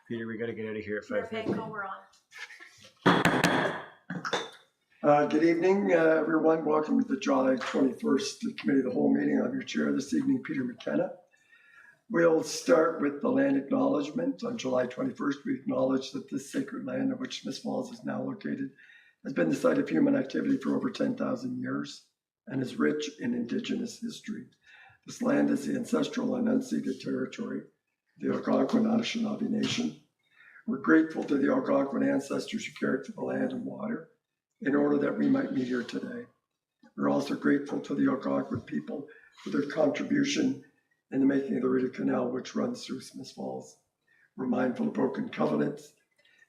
Peter, we got to get out of here at Mayor 5:50. Panko, we're on. Good evening, everyone. Welcome to the July 21st Committee of the Whole meeting. I'm your chair this evening, Peter McKenna. We'll start with the land acknowledgement. On July 21st, we acknowledge that this sacred land in which Smith Falls is now located has been the site of human activity for over 10,000 years and is rich in Indigenous history. This land is the ancestral and unceded territory of the Algonquin Anishinaabe Nation. We're grateful to the Algonquin ancestors who cared for the land and water in order that we might meet here today. We're also grateful to the Algonquin people for their contribution in the making of the Rideau Canal, which runs through Smith Falls. We're mindful of broken covenants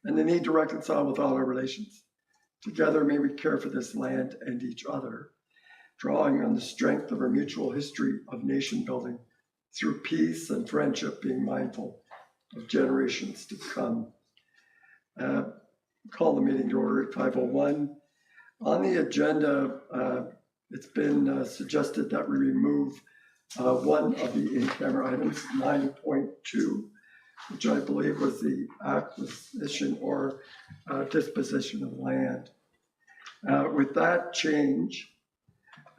and the need to reconcile with all our relations. Together, may we care for this land and each other, drawing on the strength of our mutual history of nation building through peace and friendship, being mindful of generations to come. Call the meeting to order at 5:01. On the agenda, it's been suggested that we remove one of the in-camera items, 9.2, which I believe was the acquisition or disposition of land. With that change,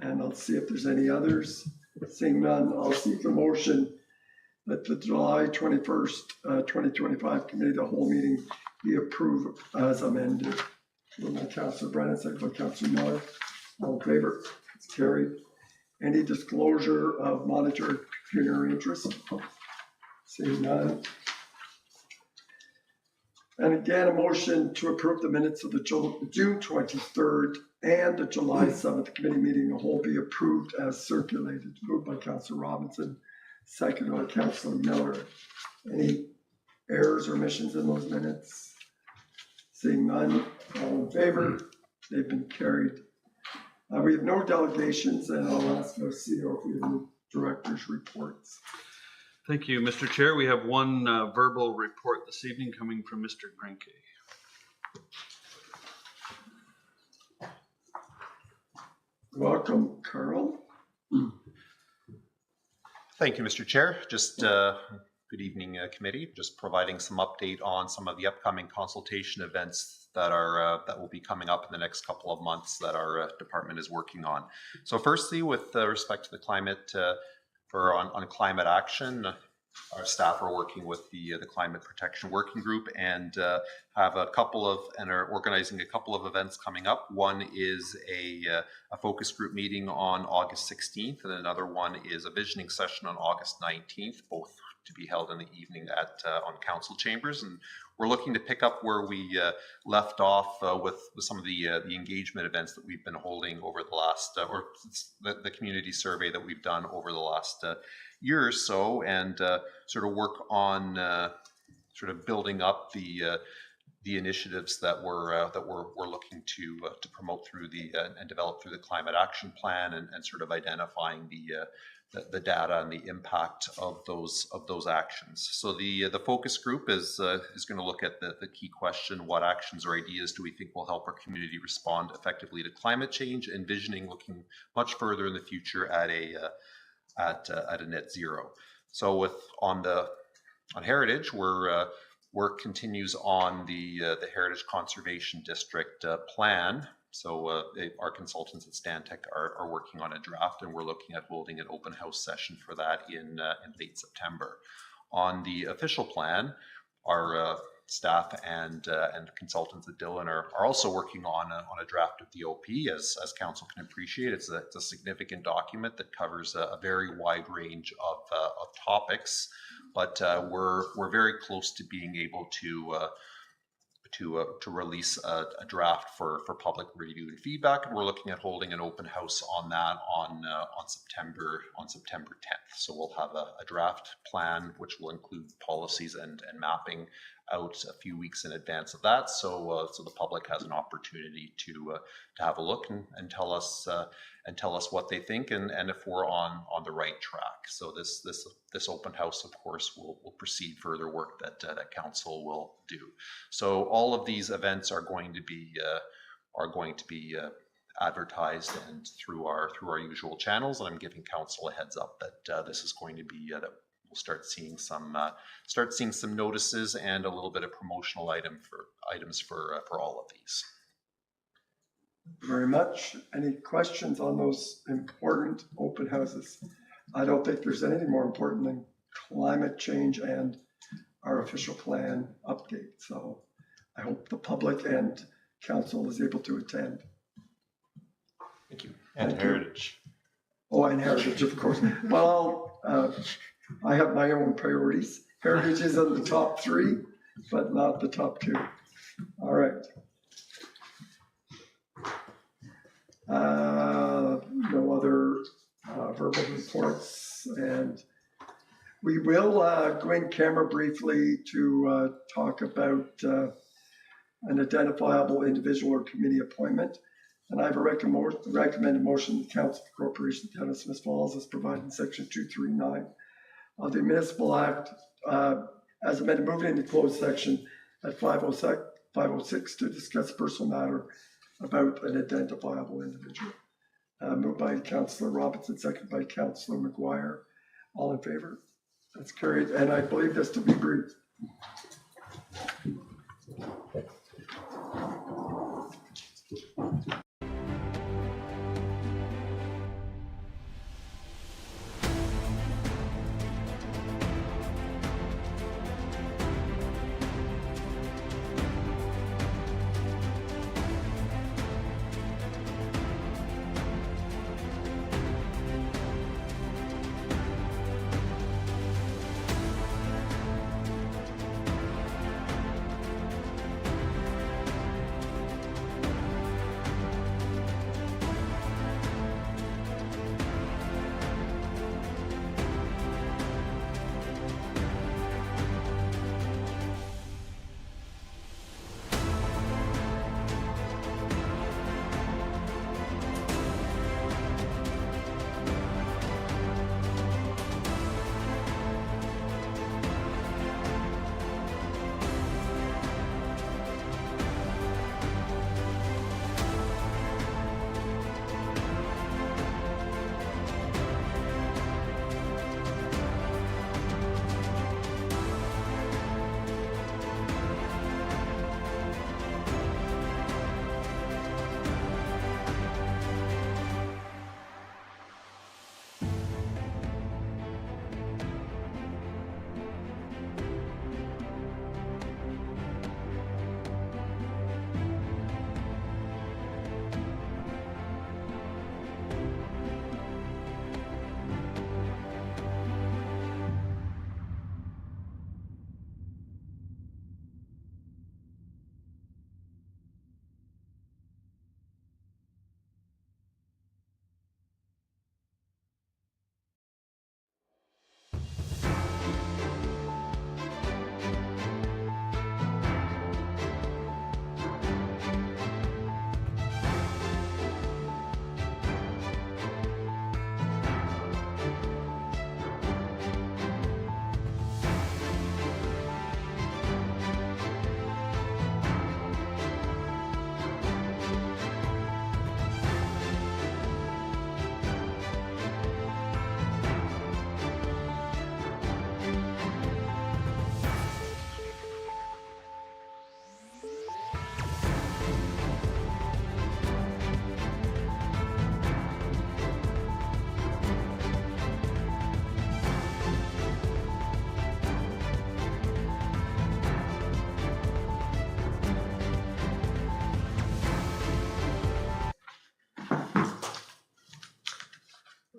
and I'll see if there's any others. Seeing none, I'll seek a motion that the July 21st, 2025 Committee of the Whole meeting be approved as amended. Moved by Councillor Brennan, second by Councillor Miller. All in favor? It's carried. Any disclosure of monetary pecuniary interest? Seeing none. And again, a motion to approve the minutes of the June 23rd and the July 7th committee meeting of the whole be approved as circulated. Moved by Councillor Robinson, second by Councillor Miller. Any errors or omissions in those minutes? Seeing none, all in favor? They've been carried. We have no delegations, and I'll ask our CEO if we have any directors' reports. Thank you, Mr. Chair. We have one verbal report this evening coming from Mr. Grenke. Welcome, Carl. Thank you, Mr. Chair. Just good evening, committee. Just providing some update on some of the upcoming consultation events that will be coming up in the next couple of months that our department is working on. So, firstly, with respect to the climate, on climate action, our staff are working with the Climate Protection Working Group and have and are organizing a couple of events coming up. One is a focus group meeting on August 16th, and another one is a visioning session on August 19th, both to be held in the evening on council chambers. And we're looking to pick up where we left off with some of the engagement events that we've been holding over the last, or the community survey that we've done over the last year or so, and sort of work on sort of building up the initiatives that we're looking to promote through and develop through the climate action plan, and sort of identifying the data and the impact of those actions. So the focus group is going to look at the key question: what actions or ideas do we think will help our community respond effectively to climate change, envisioning looking much further in the future at a net zero. So on heritage, work continues on the Heritage Conservation District plan. So our consultants at Stantec are working on a draft, and we're looking at holding an open house session for that in late September. On the official plan, our staff and consultants at Dillon are also working on a draft of the OP. As council can appreciate, it's a significant document that covers a very wide range of topics, but we're very close to being able to release a draft for public review and feedback, and we're looking at holding an open house on that on September 10th. So we'll have a draft plan which will include policies and mapping out a few weeks in advance of that, so the public has an opportunity to have a look and tell us what they think, and if we're on the right track. So this open house, of course, will precede further work that council will do. So all of these events are going to be advertised and through our usual channels, and I'm giving council a heads up that this is going to be we'll start seeing some notices and a little bit of promotional items for all of these. Very much. Any questions on those important open houses? I don't think there's anything more important than climate change and our official plan update. So I hope the public and council is able to attend. Thank you. And Thank you. heritage. Oh, and heritage, of course. Well, I have my own priorities. Heritage is in the top 3, but not the top 2. All right. No other verbal reports, and we will go in camera briefly to talk about an identifiable individual or committee appointment. And I have a recommended motion the Council of the Corporation of the Town of Smith Falls as provided in section 239 of the Municipal Act as amended, moving into closed section at 506 to discuss personal matter about an identifiable individual. Moved by Councillor Robinson, seconded by Councillor McGuire. All in favor? That's carried, and I believe this to be brief.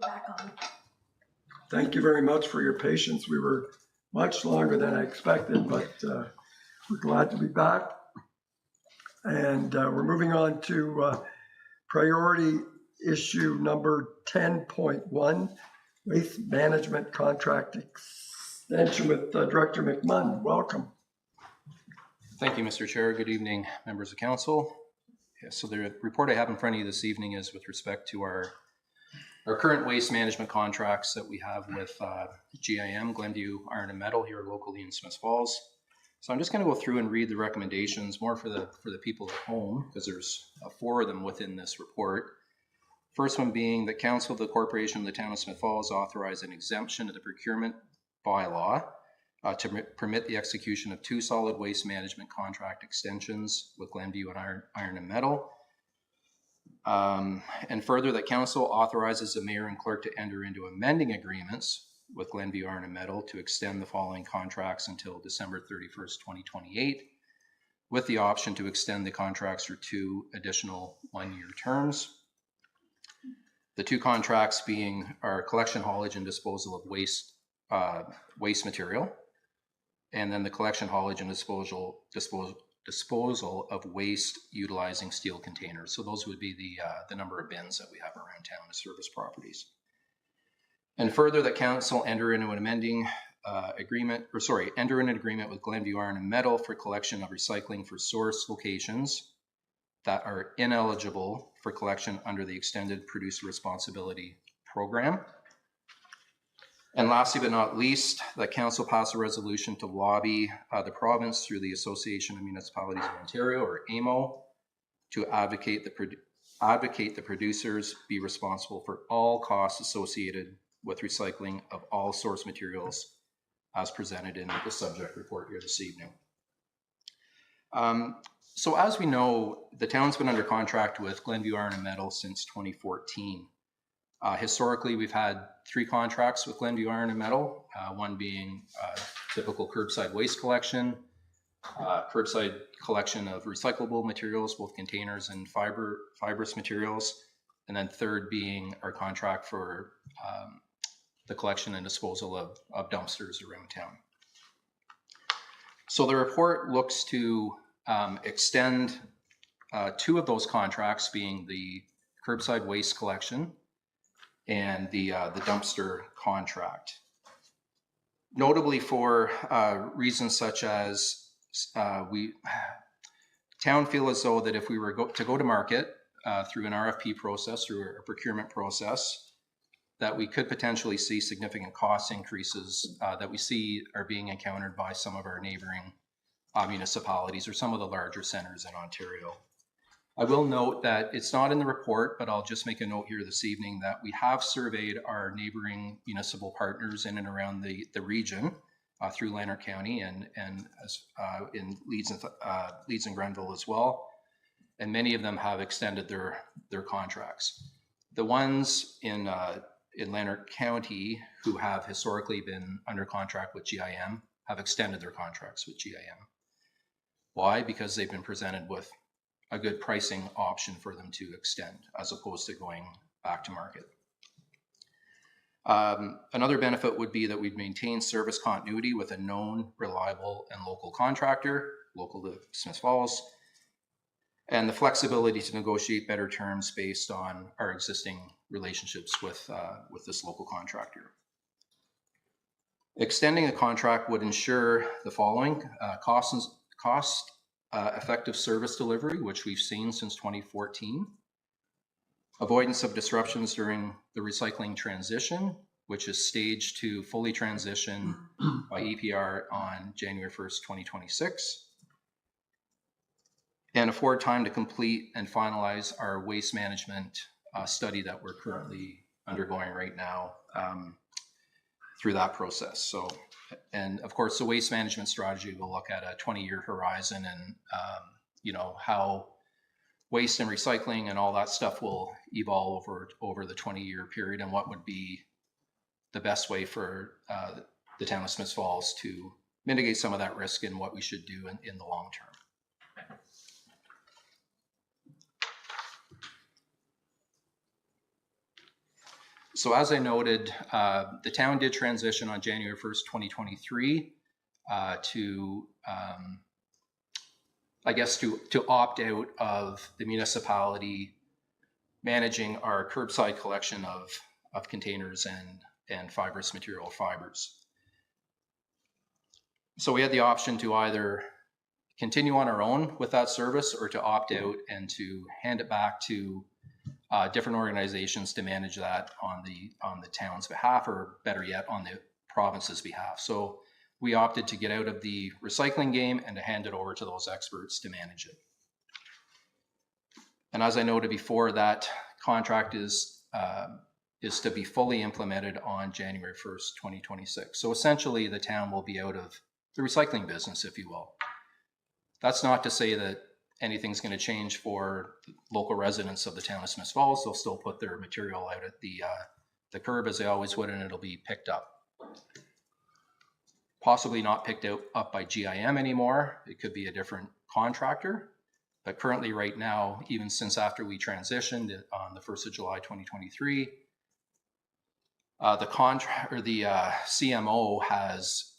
Back on. Thank you very much for your patience. We were much longer than I expected, but we're glad to be back. And we're moving on to priority issue number 10.1, waste management contract extension with Director McMunn. Welcome. Thank you, Mr. Chair. Good evening, members of council. Yeah, so the report I have in front of you this evening is with respect to our current waste management contracts that we have with GIM, Glenview Iron and Metal, here locally in Smith Falls. So I'm just going to go through and read the recommendations more for the people at home, because there's 4 of them within this report. First one being that Council of the Corporation of the Town of Smith Falls authorize an exemption of the procurement bylaw to permit the execution of 2 solid waste management contract extensions with Glenview and Iron and Metal. And further, that council authorizes the mayor and clerk to enter into amending agreements with Glenview Iron and Metal to extend the following contracts until December 31st, 2028, with the option to extend the contracts for 2 additional 1-year terms. The 2 contracts being our collection, haulage, and disposal of waste material, and then the collection, haulage, and disposal of waste utilizing steel containers. So those would be the number of bins that we have around town as service properties. And further, the council enter into an amending enter in an agreement with Glenview Iron and Metal for collection of recycling for source locations that are ineligible for collection under the Extended Producer Responsibility Program. And lastly but not least, the council passed a resolution to lobby the province through the Association of Municipalities of Ontario, or AMO, to advocate the producers be responsible for all costs associated with recycling of all source materials as presented in the subject report here this evening. So as we know, the town's been under contract with Glenview Iron and Metal since 2014. Historically, we've had 3 contracts with Glenview Iron and Metal, one being typical curbside waste collection, curbside collection of recyclable materials, both containers and fibrous materials, and then third being our contract for the collection and disposal of dumpsters around town. So the report looks to extend 2 of those contracts, being the curbside waste collection and the dumpster contract. Notably for reasons such as town feel as though that if we were to go to market through an RFP process, through a procurement process, that we could potentially see significant cost increases that we see are being encountered by some of our neighboring municipalities or some of the larger centers in Ontario. I will note that it's not in the report, but I'll just make a note here this evening that we have surveyed our neighboring municipal partners in and around the region through Lanark County and as, in Leeds and Grenville as well. And many of them have extended their contracts. The ones in Lanark County who have historically been under contract with GIM have extended their contracts with GIM. Why? Because they've been presented with a good pricing option for them to extend as opposed to going back to market. Another benefit would be that we'd maintain service continuity with a known, reliable, and local contractor, local to Smiths Falls, and the flexibility to negotiate better terms based on our existing relationships with this local contractor. Extending a contract would ensure the following: cost effective service delivery, which we've seen since 2014, avoidance of disruptions during the recycling transition, which is staged to fully transition by EPR on January 1st, 2026, and afford time to complete and finalize our waste management study that we're currently undergoing right now through that process. So, and of course, the waste management strategy will look at a 20-year horizon and, you know, how waste and recycling and all that stuff will evolve over the 20-year period, and what would be the best way for the town of Smiths Falls to mitigate some of that risk and what we should do in the long term. So as I noted, the town did transition on January 1st, 2023 to, I guess, to opt out of the municipality managing our curbside collection of containers and fibrous material fibers. So we had the option to either continue on our own with that service or to opt out and to hand it back to different organizations to manage that on the town's behalf, or better yet, on the province's behalf. So we opted to get out of the recycling game and to hand it over to those experts to manage it. And as I noted before, that contract is is to be fully implemented on January 1st, 2026. So essentially, the town will be out of the recycling business, if you will. That's not to say that anything's going to change for local residents of the town of Smiths Falls. They'll still put their material out at the curb as they always would, and it'll be picked up. Possibly not picked up by GIM anymore. It could be a different contractor. But currently right now, even since after we transitioned on the 1st of July 2023, the CMO has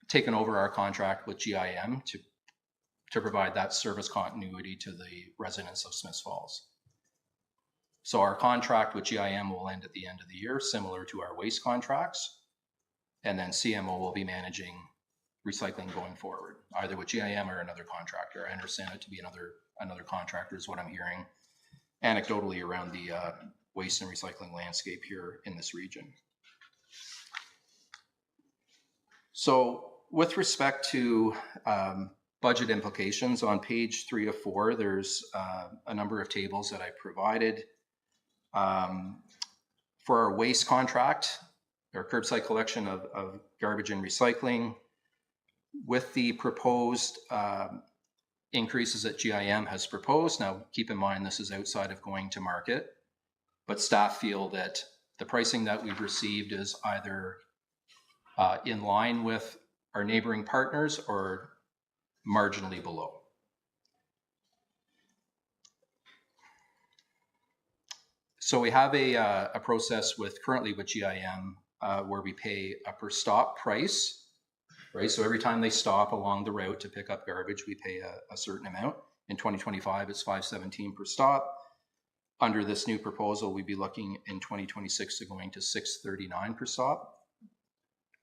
taken over our contract with GIM to provide that service continuity to the residents of Smiths Falls. So our contract with GIM will end at the end of the year, similar to our waste contracts. And then CMO will be managing recycling going forward, either with GIM or another contractor. I understand it to be another contractor is what I'm hearing anecdotally around the waste and recycling landscape here in this region. So with respect to budget implications, on page 3 of 4, there's a number of tables that I provided. For our waste contract, our curbside collection of garbage and recycling, with the proposed increases that GIM has proposed. Now, keep in mind, this is outside of going to market, but staff feel that the pricing that we've received is either in line with our neighboring partners or marginally below. So we have a process currently with GIM where we pay a per stop price, right? So every time they stop along the route to pick up garbage, we pay a certain amount. In 2025, it's $5.17 per stop. Under this new proposal, we'd be looking in 2026 to going to $6.39 per stop.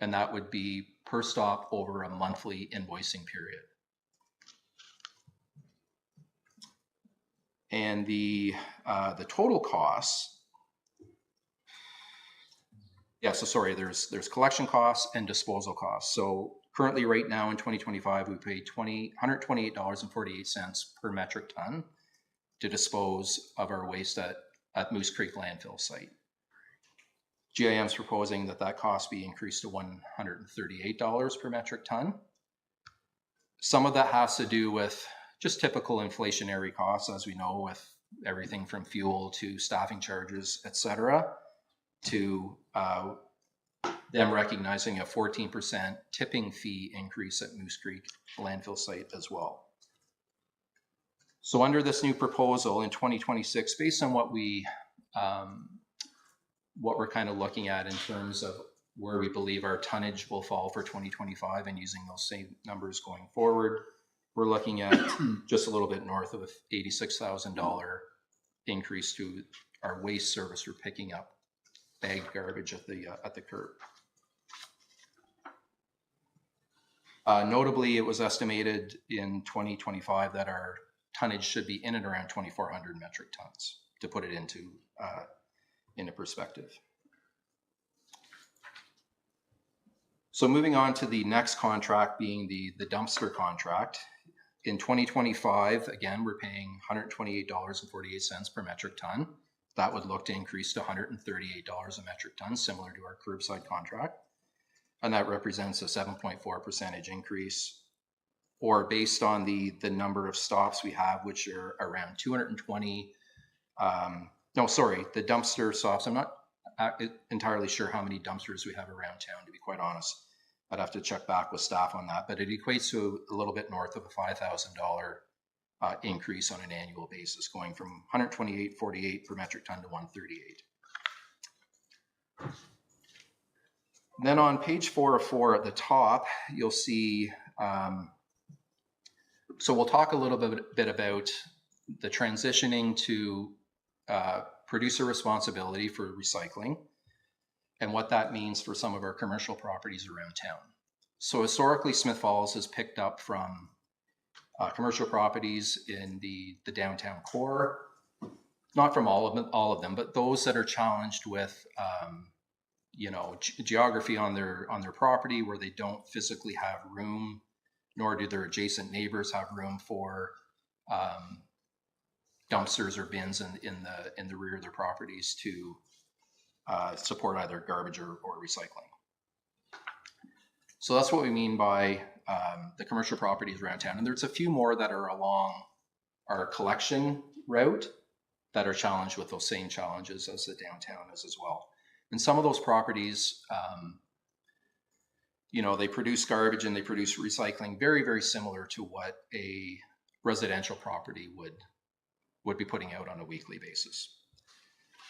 And that would be per stop over a monthly invoicing period. And the total costs, so sorry, there's collection costs and disposal costs. So currently right now in 2025, we pay $128.48 per metric ton to dispose of our waste at Moose Creek landfill site. GIM's proposing that cost be increased to $138 per metric ton. Some of that has to do with just typical inflationary costs, as we know, with everything from fuel to staffing charges, et cetera, to them recognizing a 14% tipping fee increase at Moose Creek landfill site as well. So under this new proposal in 2026, based on what we're kind of looking at in terms of where we believe our tonnage will fall for 2025 and using those same numbers going forward, we're looking at just a little bit north of $86,000 increase to our waste service for picking up bagged garbage at the curb. Notably, it was estimated in 2025 that our tonnage should be in and around 2,400 metric tons, to put it into perspective. So moving on to the next contract being the dumpster contract. In 2025, again, we're paying $128.48 per metric ton. That would look to increase to $138 a metric ton, similar to our curbside contract. And that represents a 7.4% increase, or based on the number of stops we have, which are around 220. The dumpster stops. I'm not entirely sure how many dumpsters we have around town, to be quite honest. I'd have to check back with staff on that, but it equates to a little bit north of a $5,000 increase on an annual basis, going from $128.48 per metric ton to $138. Then on page 4 of 4 at the top, you'll see, so we'll talk a little bit about the transitioning to producer responsibility for recycling and what that means for some of our commercial properties around town. So historically, Smith Falls has picked up from commercial properties in the downtown core, not from all of them, but those that are challenged with geography on their property, where they don't physically have room, nor do their adjacent neighbors have room for dumpsters or bins in the rear of their properties to support either garbage or recycling. So that's what we mean by the commercial properties around town. And there's a few more that are along our collection route that are challenged with those same challenges as the downtown is as well. And some of those properties, you know, they produce garbage and they produce recycling very, very similar to what a residential property would be putting out on a weekly basis.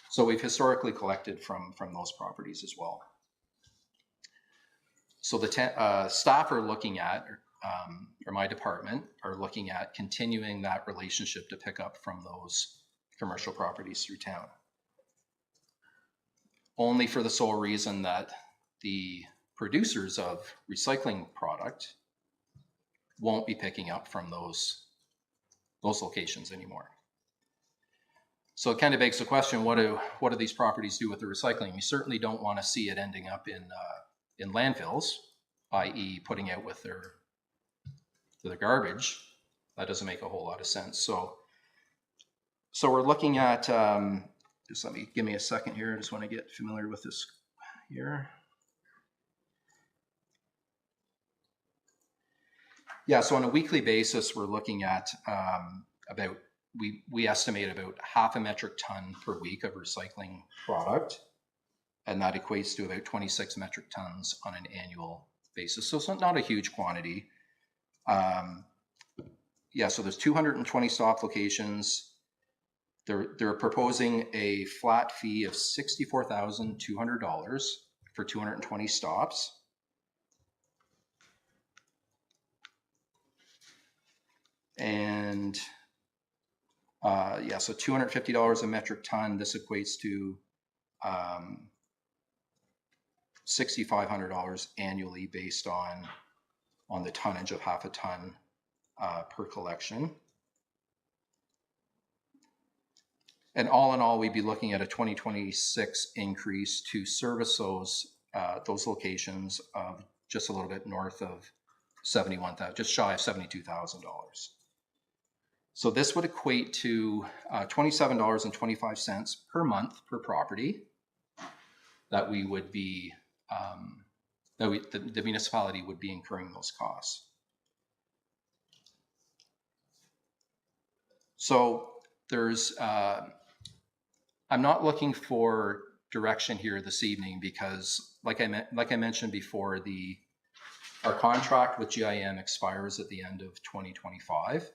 So we've historically collected from those properties as well. So the staff are looking at, or my department are looking at continuing that relationship to pick up from those commercial properties through town. Only for the sole reason that the producers of recycling product won't be picking up from those locations anymore. So it kind of begs the question, what do these properties do with the recycling? We certainly don't want to see it ending up in landfills, i.e. putting out with their garbage. That doesn't make a whole lot of sense. So we're looking at, give me a second here. I just want to get familiar with this here. Yeah, so on a weekly basis, we're looking at we estimate about 0.5 metric ton per week of recycling product. And that equates to about 26 metric tons on an annual basis. So it's not a huge quantity. Yeah, so there's 220 stop locations. They're proposing a flat fee of $64,200 for 220 stops. And yeah, so $250 a metric ton. This equates to $6,500 annually based on the tonnage of 0.5 ton per collection. And all in all, we'd be looking at a 2026 increase to service those locations of just a little bit north of $71,000, just shy of $72,000. So this would equate to $27.25 per month per property that we would be, the municipality would be incurring those costs. So there's, I'm not looking for direction here this evening because, like I mentioned before, our contract with GIM expires at the end of 2025.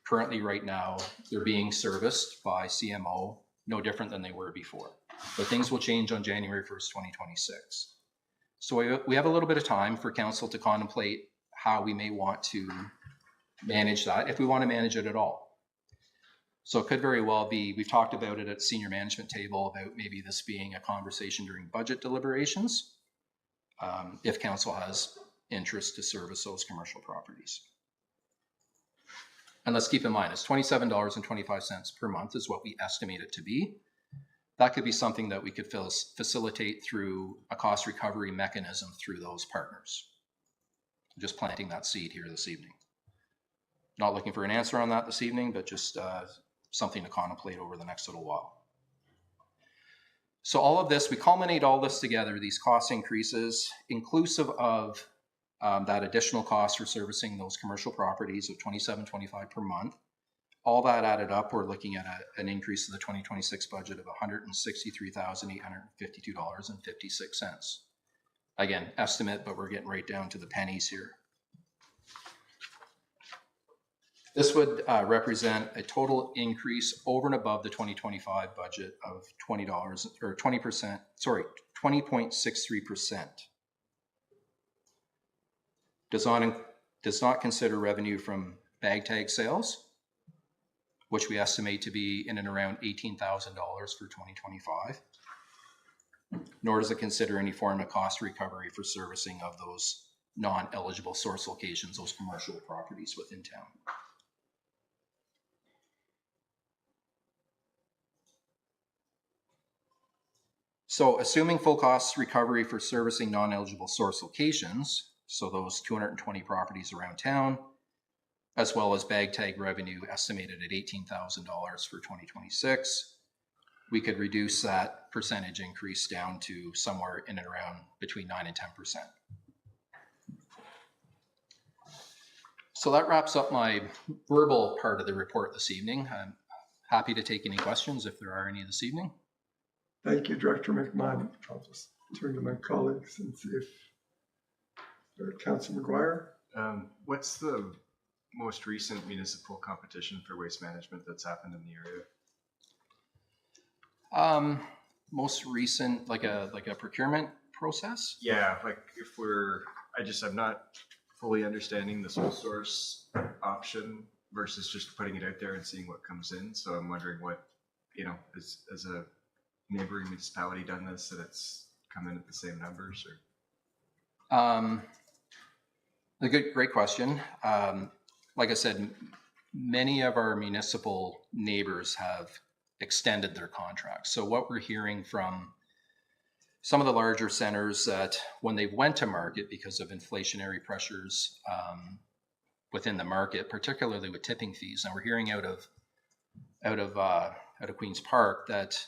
Currently, right now, they're being serviced by CMO, no different than they were before. But things will change on January 1st, 2026. So we have a little bit of time for council to contemplate how we may want to manage that, if we want to manage it at all. So it could very well be, we've talked about it at senior management table about maybe this being a conversation during budget deliberations, if council has interest to service those commercial properties. And let's keep in mind, it's $27.25 per month is what we estimate it to be. That could be something that we could facilitate through a cost recovery mechanism through those partners. Just planting that seed here this evening. Not looking for an answer on that this evening, but just something to contemplate over the next little while. So all of this, we culminate all this together, these cost increases, inclusive of that additional cost for servicing those commercial properties of $27.25 per month. All that added up, we're looking at an increase in the 2026 budget of $163,852.56. Again, estimate, but we're getting right down to the pennies here. This would represent a total increase over and above the 2025 budget of $20 or 20%, sorry, 20.63%. Does not consider revenue from bag tag sales, which we estimate to be in and around $18,000 for 2025. Nor does it consider any form of cost recovery for servicing of those non-eligible source locations, those commercial properties within town. So assuming full cost recovery for servicing non-eligible source locations, so those 220 properties around town, as well as bag tag revenue estimated at $18,000 for 2026, we could reduce that percentage increase down to somewhere in and around between 9 and 10%. So that wraps up my verbal part of the report this evening. I'm happy to take any questions if there are any this evening. Thank you, Director McMahon. I'll just turn to my colleagues and see if Councilor McGuire. What's the most recent municipal competition for waste management that's happened in the area? Most recent, like a procurement process? Yeah, like if I'm not fully understanding the sole source option versus just putting it out there and seeing what comes in. So I'm wondering what, as a neighboring municipality done this, that it's come in at the same numbers or? Great question. Like I said, many of our municipal neighbors have extended their contracts. So what we're hearing from some of the larger centers that when they went to market because of inflationary pressures within the market, particularly with tipping fees, and we're hearing out of Queen's Park that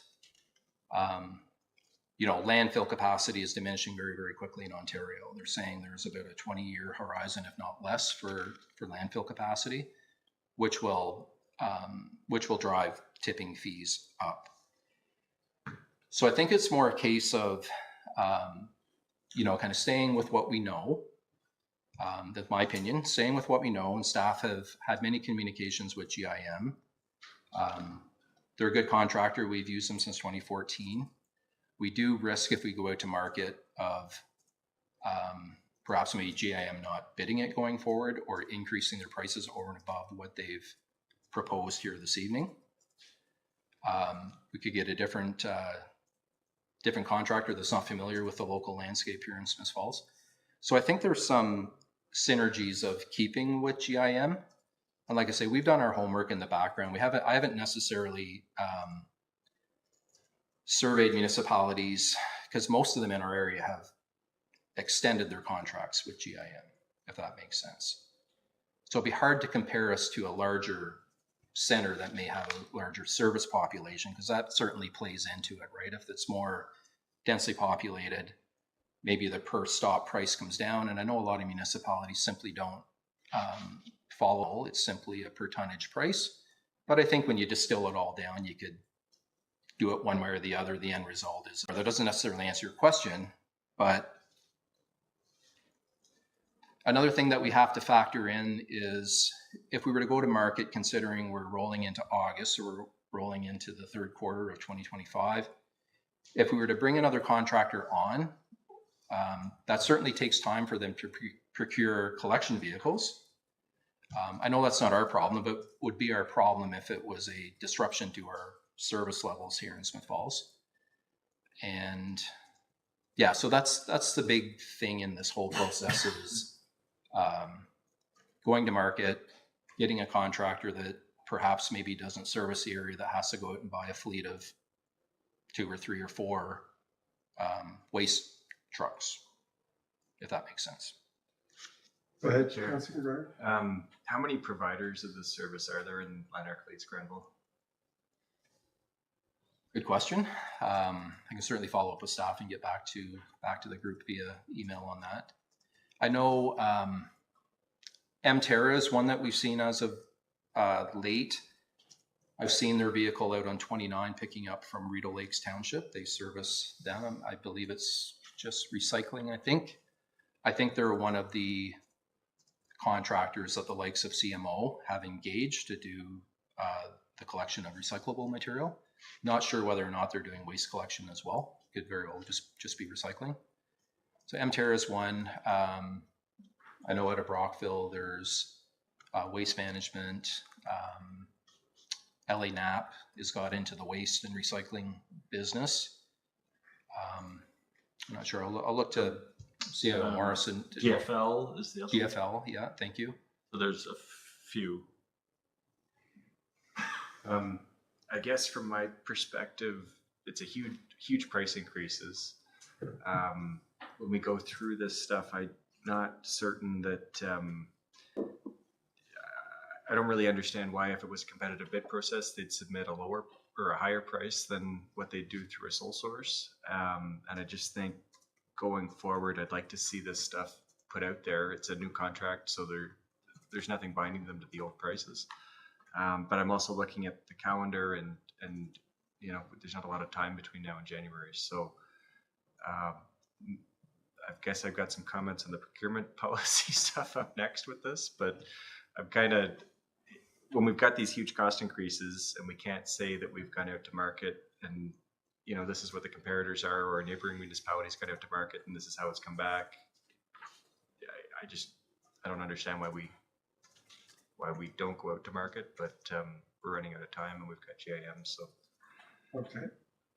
landfill capacity is diminishing very, very quickly in Ontario. They're saying there's about a 20-year horizon, if not less, for landfill capacity, which will drive tipping fees up. So I think it's more a case of, kind of staying with what we know. That's my opinion, staying with what we know, and staff have had many communications with GIM. They're a good contractor. We've used them since 2014. We do risk, if we go out to market, of perhaps maybe GIM not bidding it going forward or increasing their prices over and above what they've proposed here this evening. We could get a different contractor that's not familiar with the local landscape here in Smiths Falls. So I think there's some synergies of keeping with GIM. And like I say, we've done our homework in the background. I haven't necessarily surveyed municipalities, because most of them in our area have extended their contracts with GIM, if that makes sense. So it'd be hard to compare us to a larger center that may have a larger service population, because that certainly plays into it, right? If it's more densely populated, maybe the per stop price comes down. And I know a lot of municipalities simply don't follow. It's simply a per tonnage price. But I think when you distill it all down, you could do it one way or the other. The end result is, that doesn't necessarily answer your question, but another thing that we have to factor in is if we were to go to market, considering we're rolling into August, or we're rolling into the third quarter of 2025, if we were to bring another contractor on, that certainly takes time for them to procure collection vehicles. I know that's not our problem, but would be our problem if it was a disruption to our service levels here in Smiths Falls. And yeah, so that's the big thing in this whole process is going to market, getting a contractor that perhaps maybe doesn't service the area, that has to go out and buy a fleet of 2 or 3 or 4 waste trucks, if that makes sense. Go ahead, Chair. Councilor McGuire. How many providers of this service are there in Lanark, Leeds, Grenville? Good question. I can certainly follow up with staff and get back to the group via email on that. I know Mterra is one that we've seen as of late. I've seen their vehicle out on 29 picking up from Rideau Lakes Township. They service them. I believe it's just recycling, I think they're one of the contractors that the likes of CMO have engaged to do the collection of recyclable material. Not sure whether or not they're doing waste collection as well. Could very well just be recycling. So Mterra is one. I know out of Brockville, there's waste management. LA Knapp has got into the waste and recycling business. I'm not sure. I'll look to CFO Morrison. GFL is the other one. GFL, yeah, thank you. So there's a few. I guess from my perspective, it's a huge price increases. When we go through this stuff, I'm not certain that I don't really understand why, if it was a competitive bid process, they'd submit a lower or a higher price than what they do through a sole source. And I just think going forward, I'd like to see this stuff put out there. It's a new contract, so there's nothing binding them to the old prices. But I'm also looking at the calendar and there's not a lot of time between now and January. So I guess I've got some comments on the procurement policy stuff up next with this, but I'm when we've got these huge cost increases and we can't say that we've gone out to market and, this is what the comparators are, or a neighboring municipalities gone out to market and this is how it's come back. I don't understand why we don't go out to market, but we're running out of time and we've got GIM, so. Okay.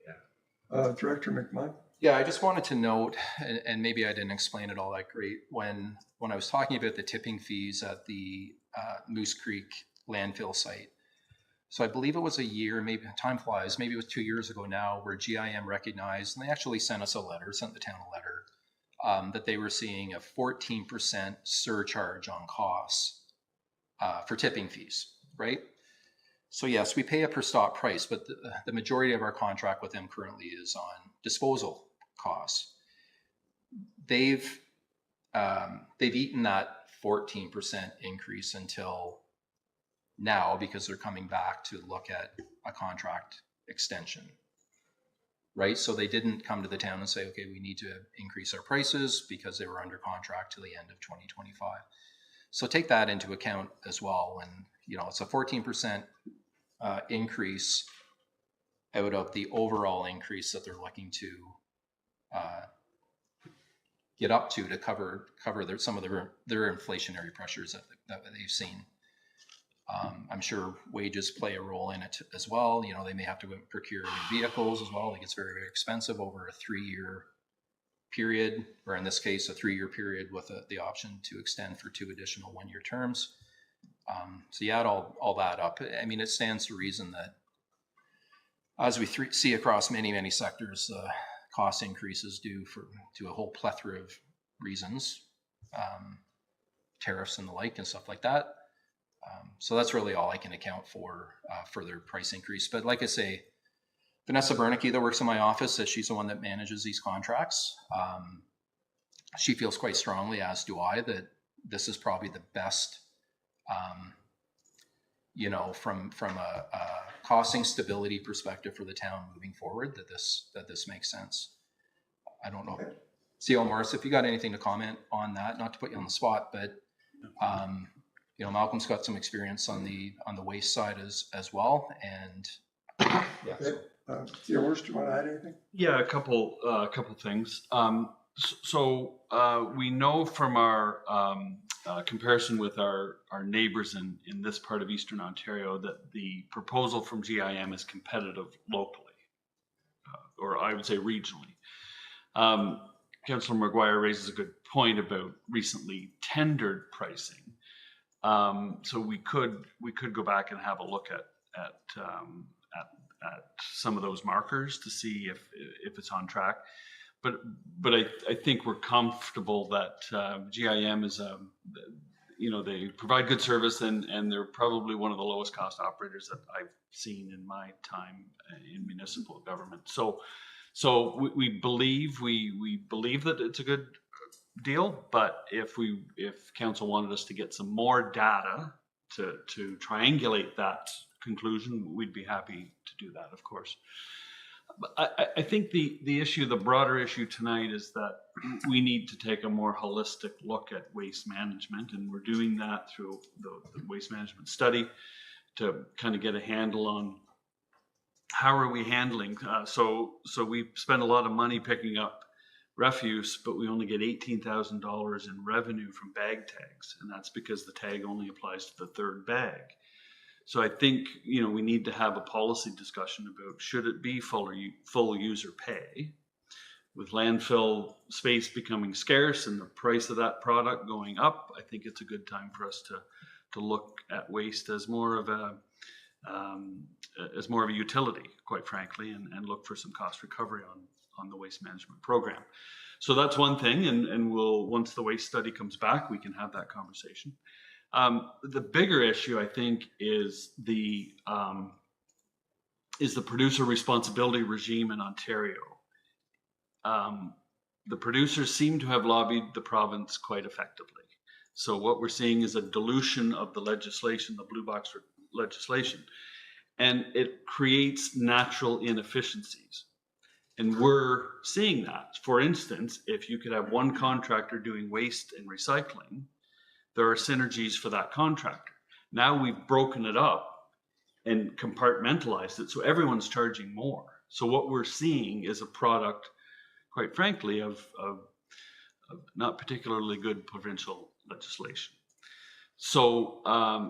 Yeah. Director McMahon? Yeah, I just wanted to note, and maybe I didn't explain it all that great, when I was talking about the tipping fees at the Moose Creek landfill site. So I believe it was a year, maybe time flies, maybe it was 2 years ago now, where GIM recognized, and they actually sent us a letter, sent the town a letter, that they were seeing a 14% surcharge on costs for tipping fees, right? So yes, we pay a per stop price, but the majority of our contract with them currently is on disposal costs. They've eaten that 14% increase until now because they're coming back to look at a contract extension, right? So they didn't come to the town and say, okay, we need to increase our prices because they were under contract till the end of 2025. So take that into account as well. And, it's a 14% increase out of the overall increase that they're looking to get up to cover some of their inflationary pressures that they've seen. I'm sure wages play a role in it as well. They may have to procure new vehicles as well. It gets very, very expensive over a 3-year period, or in this case, a 3-year period with the option to extend for 2 additional 1-year terms. So you add all that up. I mean, it stands to reason that as we see across many, many sectors, cost increases due to a whole plethora of reasons, tariffs and the like and stuff like that. So that's really all I can account for their price increase. But like I say, Vanessa Bernicke that works in my office says she's the one that manages these contracts. She feels quite strongly, as do I, that this is probably the best, from a costing stability perspective for the town moving forward, that this makes sense. I don't know. C.L. Morris, if you got anything to comment on that, not to put you on the spot, but Malcolm's got some experience on the waste side as well, and yeah. Okay. C.L. Morris, do you want to add anything? Yeah, a couple things. So we know from our comparison with our neighbors in this part of Eastern Ontario that the proposal from GIM is competitive locally, or I would say regionally. Councillor Maguire raises a good point about recently tendered pricing. So we could go back and have a look at some of those markers to see if it's on track. But I think we're comfortable that GIM is they provide good service and they're probably one of the lowest cost operators that I've seen in my time in municipal government. So we believe that it's a good deal, but if council wanted us to get some more data to triangulate that conclusion, we'd be happy to do that, of course. I think the broader issue tonight is that we need to take a more holistic look at waste management, and we're doing that through the waste management study to kind of get a handle on how are we handling. So we spend a lot of money picking up refuse, but we only get $18,000 in revenue from bag tags, and that's because the tag only applies to the third bag. So I think, we need to have a policy discussion about should it be full user pay. With landfill space becoming scarce and the price of that product going up, I think it's a good time for us to look at waste as more of a utility, quite frankly, and look for some cost recovery on the waste management program. So that's one thing, and once the waste study comes back, we can have that conversation. The bigger issue, I think, is the is the producer responsibility regime in Ontario. The producers seem to have lobbied the province quite effectively. So what we're seeing is a dilution of the legislation, the blue box legislation, and it creates natural inefficiencies. And we're seeing that. For instance, if you could have one contractor doing waste and recycling, there are synergies for that contractor. Now we've broken it up and compartmentalized it, so everyone's charging more. So what we're seeing is a product, quite frankly, of not particularly good provincial legislation. So,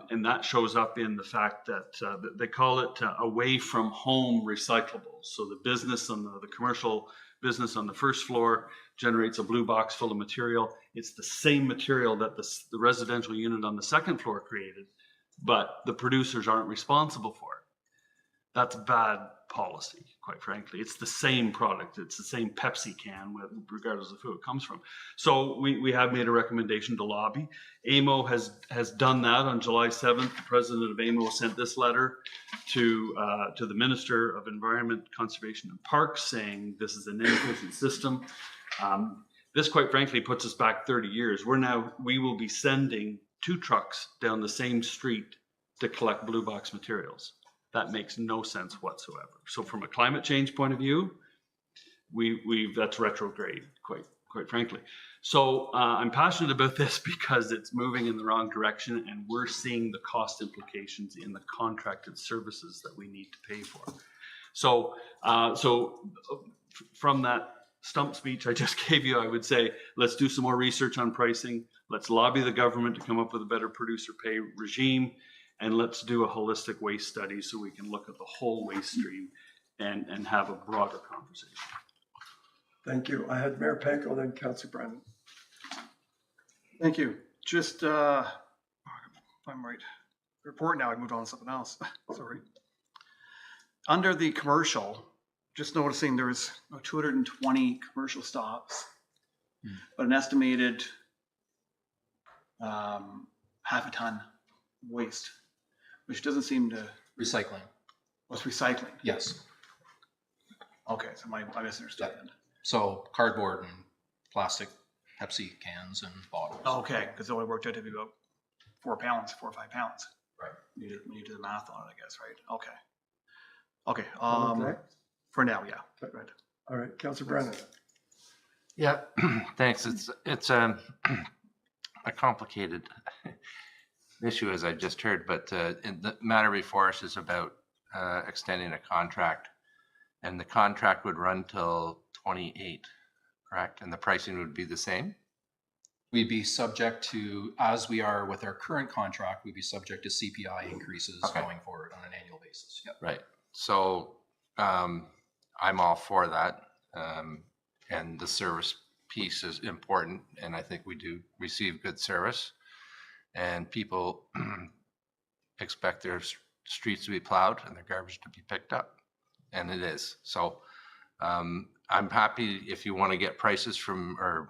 and that shows up in the fact that they call it away from home recyclables. So the business on the commercial business on the first floor generates a blue box full of material. It's the same material that the residential unit on the second floor created, but the producers aren't responsible for it. That's bad policy, quite frankly. It's the same product. It's the same Pepsi can, regardless of who it comes from. So we have made a recommendation to lobby. AMO has done that on July 7th. The president of AMO sent this letter to the Minister of Environment, Conservation and Parks saying this is an inefficient system. This, quite frankly, puts us back 30 years. We will be sending 2 trucks down the same street to collect blue box materials. That makes no sense whatsoever. So from a climate change point of view, that's retrograde, quite frankly. So I'm passionate about this because it's moving in the wrong direction, and we're seeing the cost implications in the contracted services that we need to pay for. So from that stump speech I just gave you, I would say, let's do some more research on pricing. Let's lobby the government to come up with a better producer pay regime. And let's do a holistic waste study so we can look at the whole waste stream and have a broader conversation. Thank you. I had Mayor Panko, then Councillor Brennan. Thank you. Just, if I'm right, report now, I moved on to something else. Sorry. Under the commercial, just noticing there's 220 commercial stops, but an estimated half a ton waste, which doesn't seem to. Recycling. Was recycling. Yes. Okay, so I misunderstood. Yep. So cardboard and plastic Pepsi cans and bottles. Okay, because it only worked out to be about 4 or 5 pounds. Right. When you do the math on it, I guess, right? Okay. Okay. For now, yeah. Right. All right, Councillor Brennan. Yeah, thanks. It's a complicated issue, as I just heard, but the matter before us is about extending a contract, and the contract would run till 28, correct? And the pricing would be the same? We'd be subject to, as we are with our current contract, we'd be subject to CPI increases going forward on an annual basis. Yep. Right. So I'm all for that. And the service piece is important, and I think we do receive good service. And people expect their streets to be plowed and their garbage to be picked up, and it is. So I'm happy if you want to get prices from or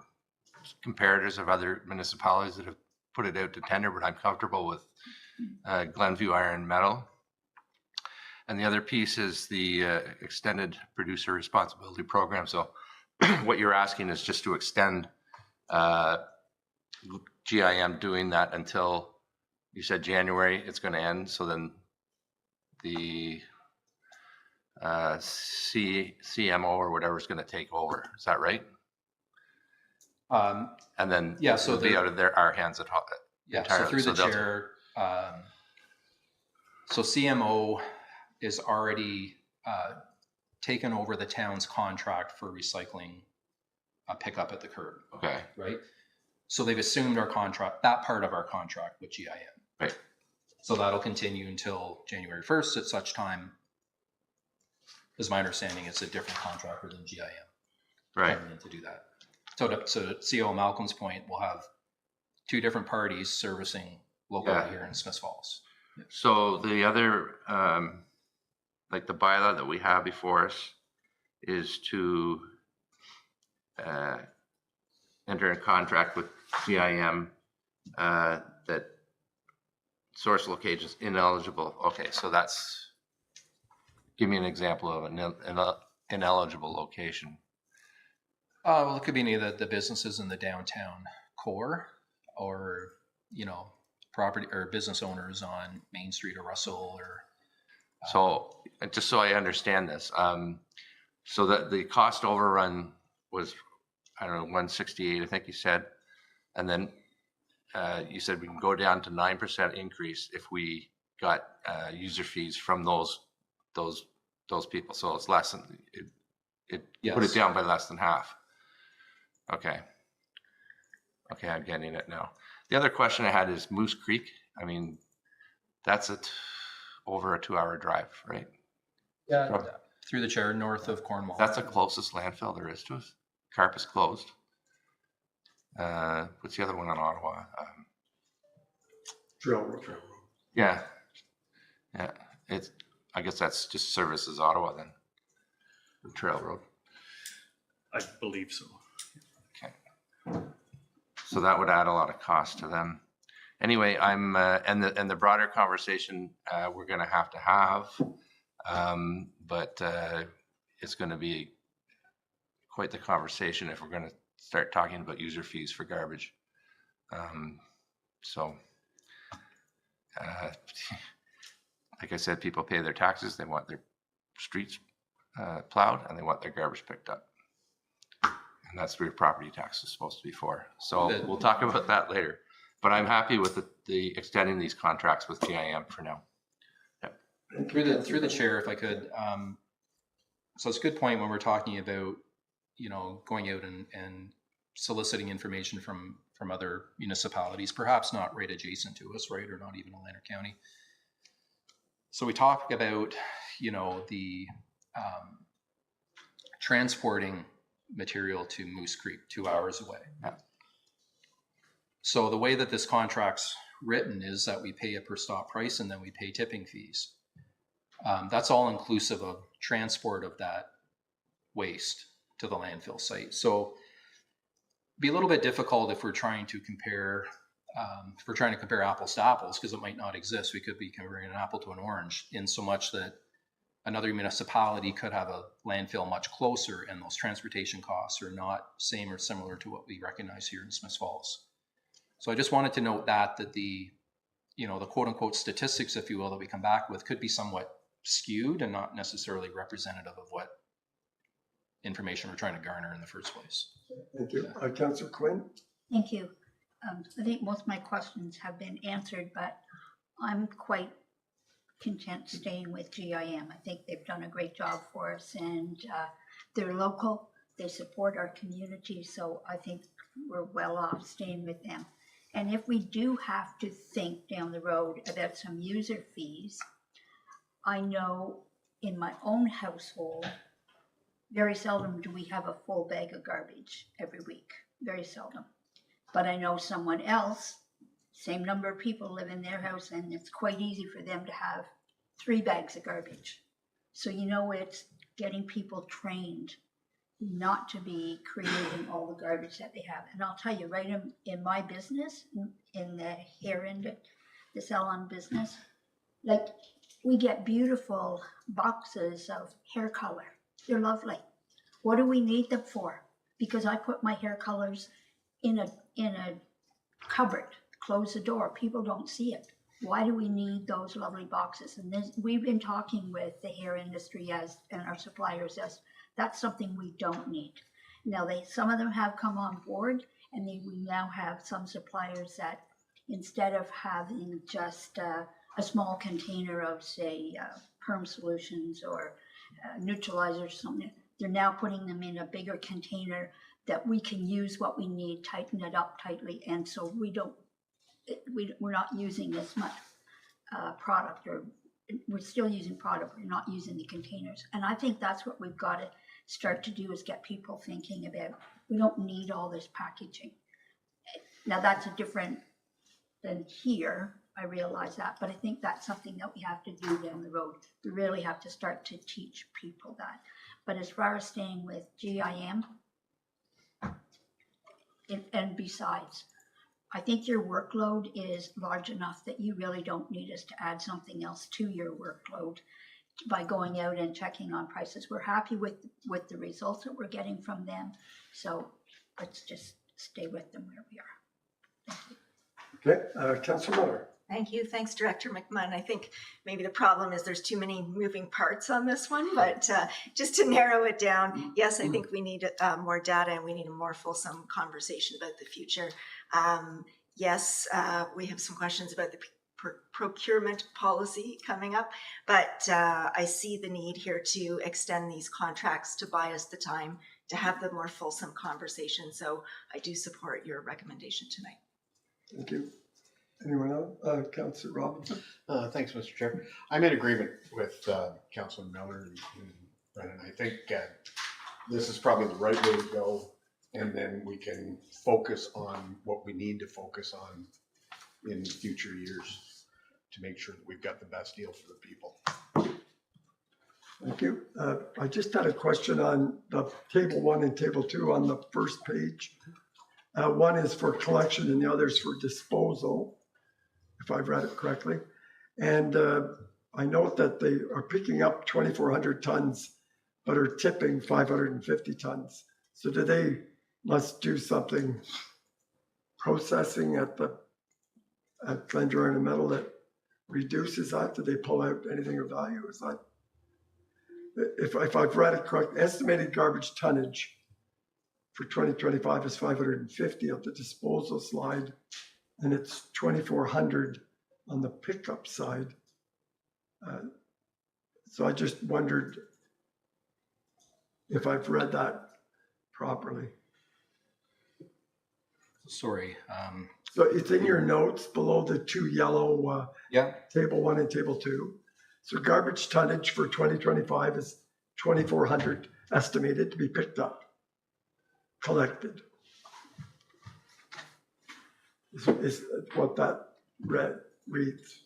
comparators of other municipalities that have put it out to tender, but I'm comfortable with Glenview Iron Metal. And the other piece is the extended producer responsibility program. So what you're asking is just to extend GIM doing that until, you said January it's going to end. So then the CMO or whatever is going to take over. Is that right? And then yeah, so it'll be out of our hands entirely. So through the chair, so CMO is already taken over the town's contract for recycling pickup at the curb. Okay. Right. So they've assumed our contract, that part of our contract with GIM. Right. So that'll continue until January 1st. At such time, is my understanding, it's a different contractor than GIM. Right. To do that. So to CO Malcolm's point, we'll have 2 different parties servicing locally here in Smiths Falls. So the other, like the bylaw that we have before us is to enter a contract with GIM that source location is ineligible. Okay, so that's give me an example of an ineligible location. Well, it could be any of the businesses in the downtown core, or, you know, property or business owners on Main Street or Russell, or So just so I understand this, so that the cost overrun was, I don't know, 168, I think you said. And then you said we can go down to 9% increase if we got user fees from those people. So it's less than, it put it Yes. down by less than half. Okay. Okay, I'm getting it now. The other question I had is Moose Creek. I mean, that's over a 2-hour drive, right? yeah, through the chair, north of Cornwall. That's the closest landfill there is to us. Carp is closed. What's the other one in Ottawa? Trail road. Yeah. Yeah. I guess that's just services Ottawa then. The Trail Road. I believe so. Okay. So that would add a lot of cost to them. Anyway, I'm and the broader conversation we're going to have, but it's going to be quite the conversation if we're going to start talking about user fees for garbage. So, like I said, people pay their taxes. They want their streets plowed, and they want their garbage picked up. And that's what your property tax is supposed to be for. So we'll talk about that later. But I'm happy with the extending these contracts with GIM for now. Yep. Through the chair, if I could, so it's a good point when we're talking about, you know, going out and soliciting information from other municipalities, perhaps not right adjacent to us, right, or not even in Lanark County. So we talk about, you know, the transporting material to Moose Creek 2 hours away. Yeah. So the way that this contract's written is that we pay a per stop price and then we pay tipping fees. That's all inclusive of transport of that waste to the landfill site. So it'd be a little bit difficult if we're trying to compare apples to apples, because it might not exist. We could be comparing an apple to an orange, in so much that another municipality could have a landfill much closer, and those transportation costs are not same or similar to what we recognize here in Smiths Falls. So I just wanted to note that the, you know, the quote unquote statistics, if you will, that we come back with could be somewhat skewed and not necessarily representative of what information we're trying to garner in the first place. Thank you. Councillor Quinn? Thank you. I think most of my questions have been answered, but I'm quite content staying with GIM. I think they've done a great job for us, and they're local. They support our community, so I think we're well off staying with them. And if we do have to think down the road about some user fees, I know in my own household, very seldom do we have a full bag of garbage every week. Very seldom. But I know someone else, same number of people live in their house, and it's quite easy for them to have 3 bags of garbage. So, you know, it's getting people trained not to be creating all the garbage that they have. And I'll tell you, right in my business, in the hair end, the salon business, like, we get beautiful boxes of hair color. They're lovely. What do we need them for? Because I put my hair colors in a cupboard, close the door, people don't see it. Why do we need those lovely boxes? And we've been talking with the hair industry and our suppliers as that's something we don't need. Now, some of them have come on board, and we now have some suppliers that, instead of having just a small container of, say, perm solutions or neutralizers or something, they're now putting them in a bigger container that we can use what we need, tighten it up tightly, and so we're not using as much product, or we're still using product, we're not using the containers. And I think that's what we've got to start to do, is get people thinking about, we don't need all this packaging. Now, that's a different than here, I realize that, but I think that's something that we have to do down the road. We really have to start to teach people that. But as far as staying with GIM, and besides, I think your workload is large enough that you really don't need us to add something else to your workload by going out and checking on prices. We're happy with the results that we're getting from them. So let's just stay with them where we are. Thank you. Okay, Councillor Miller. Thank you. Thanks, Director McMahon. I think maybe the problem is there's too many moving parts on this one, but just to narrow it down, yes, I think we need more data and we need a more fulsome conversation about the future. Yes, we have some questions about the procurement policy coming up, but I see the need here to extend these contracts to buy us the time to have the more fulsome conversation. So I do support your recommendation tonight. Thank you. Anyone else? Councillor Robinson? Thanks, Mr. Chair. I'm in agreement with Councillor Miller and Brennan. I think this is probably the right way to go, and then we can focus on what we need to focus on in future years to make sure that we've got the best deal for the people. Thank you. I just had a question on the table 1 and table 2 on the first page. One is for collection and the other is for disposal, if I've read it correctly. And I note that they are picking up 2,400 tons, but are tipping 550 tons. So do they must do something processing at Glendure Iron and Metal that reduces that? Do they pull out anything of value? Is that, if I've read it correct, estimated garbage tonnage for 2025 is 550 of the disposal slide, and it's 2,400 on the pickup side. So I just wondered if I've read that properly. Sorry. So it's in your notes below the two yellow Yeah. table 1 and table 2. So garbage tonnage for 2025 is 2,400 estimated to be picked up, collected. Is what that reads.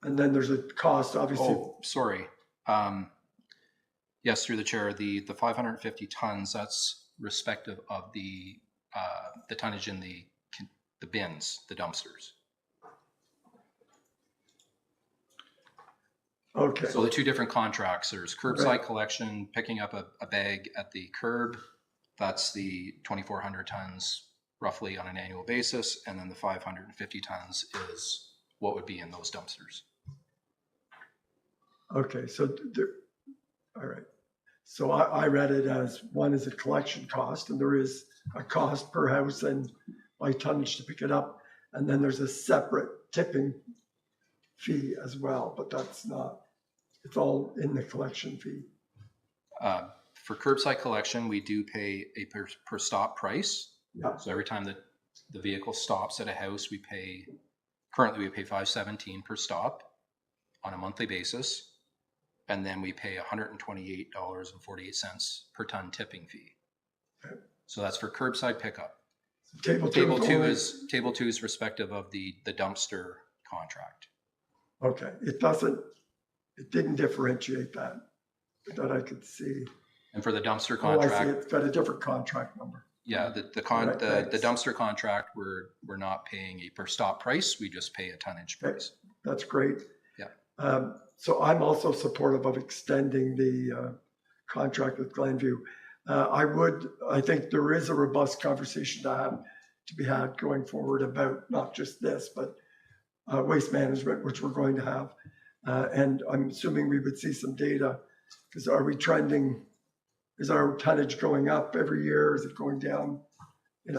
And then there's a cost, obviously. Oh, sorry. Yes, through the chair, the 550 tons, that's respective of the tonnage in the bins, the dumpsters. Okay. So the two different contracts, there's curbside collection, picking up a bag at the curb. That's the 2,400 tons roughly on an annual basis. And then the 550 tons is what would be in those dumpsters. Okay, so all right. So I read it as one is a collection cost, and there is a cost per house and by tonnage to pick it up. And then there's a separate tipping fee as well, but that's not, it's all in the collection fee. For curbside collection, we do pay a per stop price. Yeah. So every time that the vehicle stops at a house, currently we pay $5.17 per stop on a monthly basis. And then we pay $128.48 per ton tipping fee. Okay. So that's for curbside pickup. Table Table two only- is respective of the dumpster contract. Okay, it didn't differentiate that I could see. And for the dumpster Oh, I see, contract, it's got a different contract number. yeah, the Right, thanks. dumpster contract, we're not paying a per stop price. We just pay a tonnage Okay. price. That's great. Yeah. So I'm also supportive of extending the contract with Glenview. I think there is a robust conversation to be had going forward about not just this, but waste management, which we're going to have. And I'm assuming we would see some data, because are we trending? Is our tonnage going up every year? Is it going down?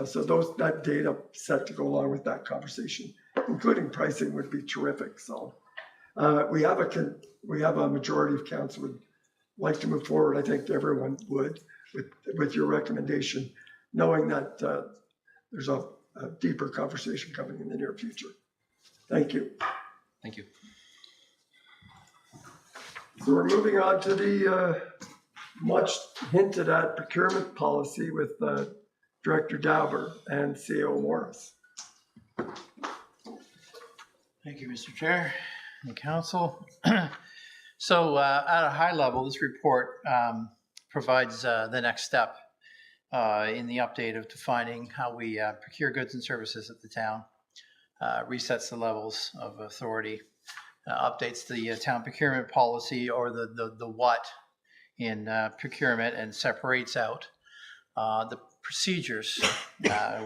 So that data set to go along with that conversation, including pricing, would be terrific. So we have a majority of council would like to move forward. I think everyone would with your recommendation, knowing that there's a deeper conversation coming in the near future. Thank you. Thank you. So we're moving on to the much hinted at procurement policy with Director Dauber and CEO Morris. Thank you, Mr. Chair and Council. So at a high level, this report provides the next step in the update of defining how we procure goods and services at the town. resets the levels of authority, updates the town procurement policy or the what in procurement, and separates out the procedures,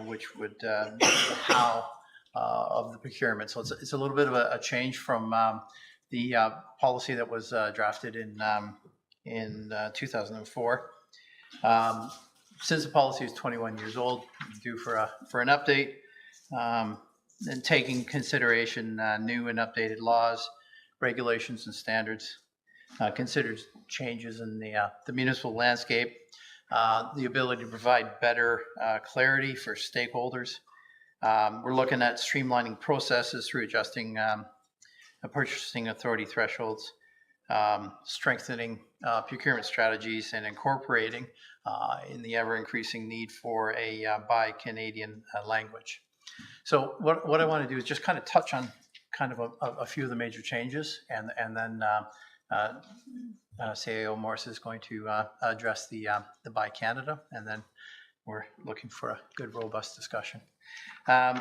which would the how of the procurement. So it's a little bit of a change from the policy that was drafted in 2004. Since the policy is 21 years old, due for an update, and taking consideration new and updated laws, regulations, and standards, considers changes in the municipal landscape, the ability to provide better clarity for stakeholders. We're looking at streamlining processes through adjusting purchasing authority thresholds, strengthening procurement strategies, and incorporating in the ever-increasing need for a Buy Canadian language. So what I want to do is just kind of touch on kind of a few of the major changes, and then CAO Morris is going to address the Buy Canada, and then we're looking for a good, robust discussion.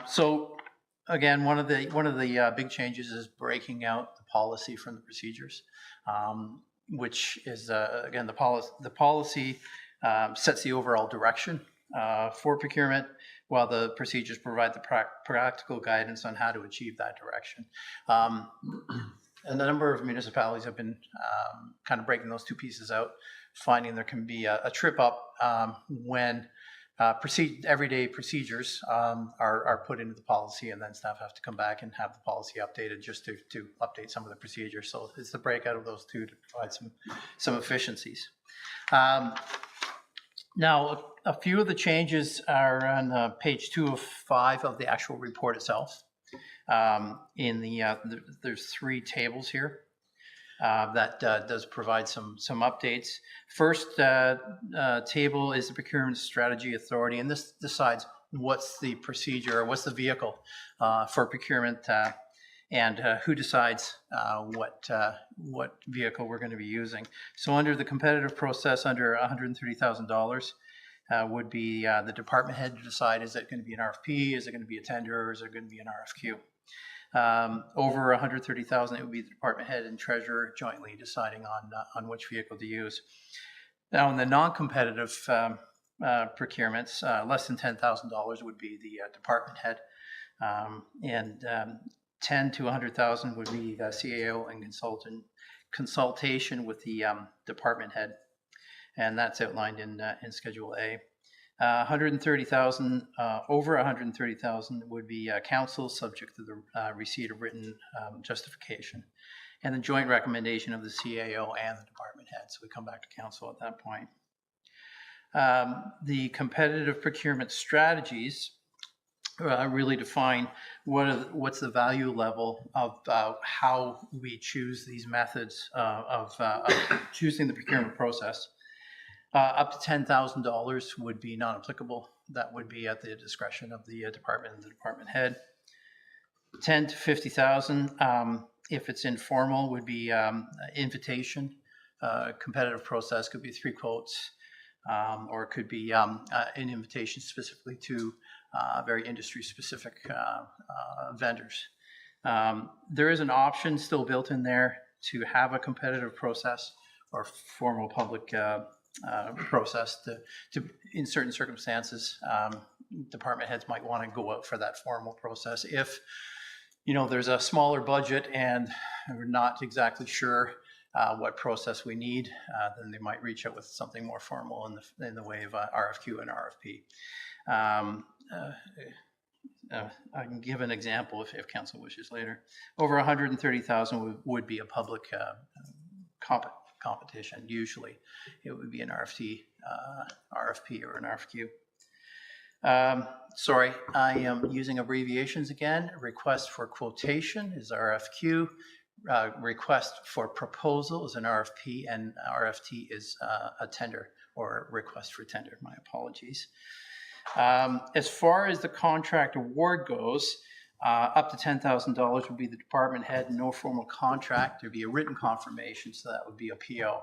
So again, one of the big changes is breaking out the policy from the procedures, which is again the policy sets the overall direction for procurement, while the procedures provide the practical guidance on how to achieve that direction. And a number of municipalities have been kind of breaking those two pieces out, finding there can be a trip up when everyday procedures are put into the policy, and then staff have to come back and have the policy updated just to update some of the procedures. So it's the breakout of those two to provide some efficiencies. Now, a few of the changes are on page 2 of 5 of the actual report itself. There's 3 tables here that does provide some updates. First table is the Procurement Strategy Authority, and this decides what's the procedure or what's the vehicle for procurement, and who decides what vehicle we're going to be using. So under the competitive process, under $130,000 would be the department head to decide, is it going to be an RFP, is it going to be a tender, or is it going to be an RFQ? Over 130,000, it would be the department head and treasurer jointly deciding on which vehicle to use. Now, in the non-competitive procurements, less than $10,000 would be the department head, and 10 to 100,000 would be the CAO and consultation with the department head, and that's outlined in Schedule A. 130,000, over 130,000 would be council, subject to the receipt of written justification, and the joint recommendation of the CAO and the department head. So we come back to council at that point. The competitive procurement strategies really define what's the value level of how we choose these methods of choosing the procurement process. Up to $10,000 would be non-applicable. That would be at the discretion of the department and the department head. 10 to 50,000, if it's informal, would be invitation. Competitive process could be 3 quotes, or it could be an invitation specifically to very industry-specific vendors. There is an option still built in there to have a competitive process or formal public process to in certain circumstances. Department heads might want to go out for that formal process. If there's a smaller budget and we're not exactly sure what process we need, then they might reach out with something more formal in the way of RFQ and RFP. I can give an example if council wishes later. Over 130,000 would be a public competition. Usually it would be an RFP or an RFQ. Sorry, I am using abbreviations again. Request for quotation is RFQ. Request for proposal is an RFP, and RFT is a tender or request for tender. My apologies. As far as the contract award goes, up to $10,000 would be the department head. No formal contract. There'd be a written confirmation, so that would be a PO.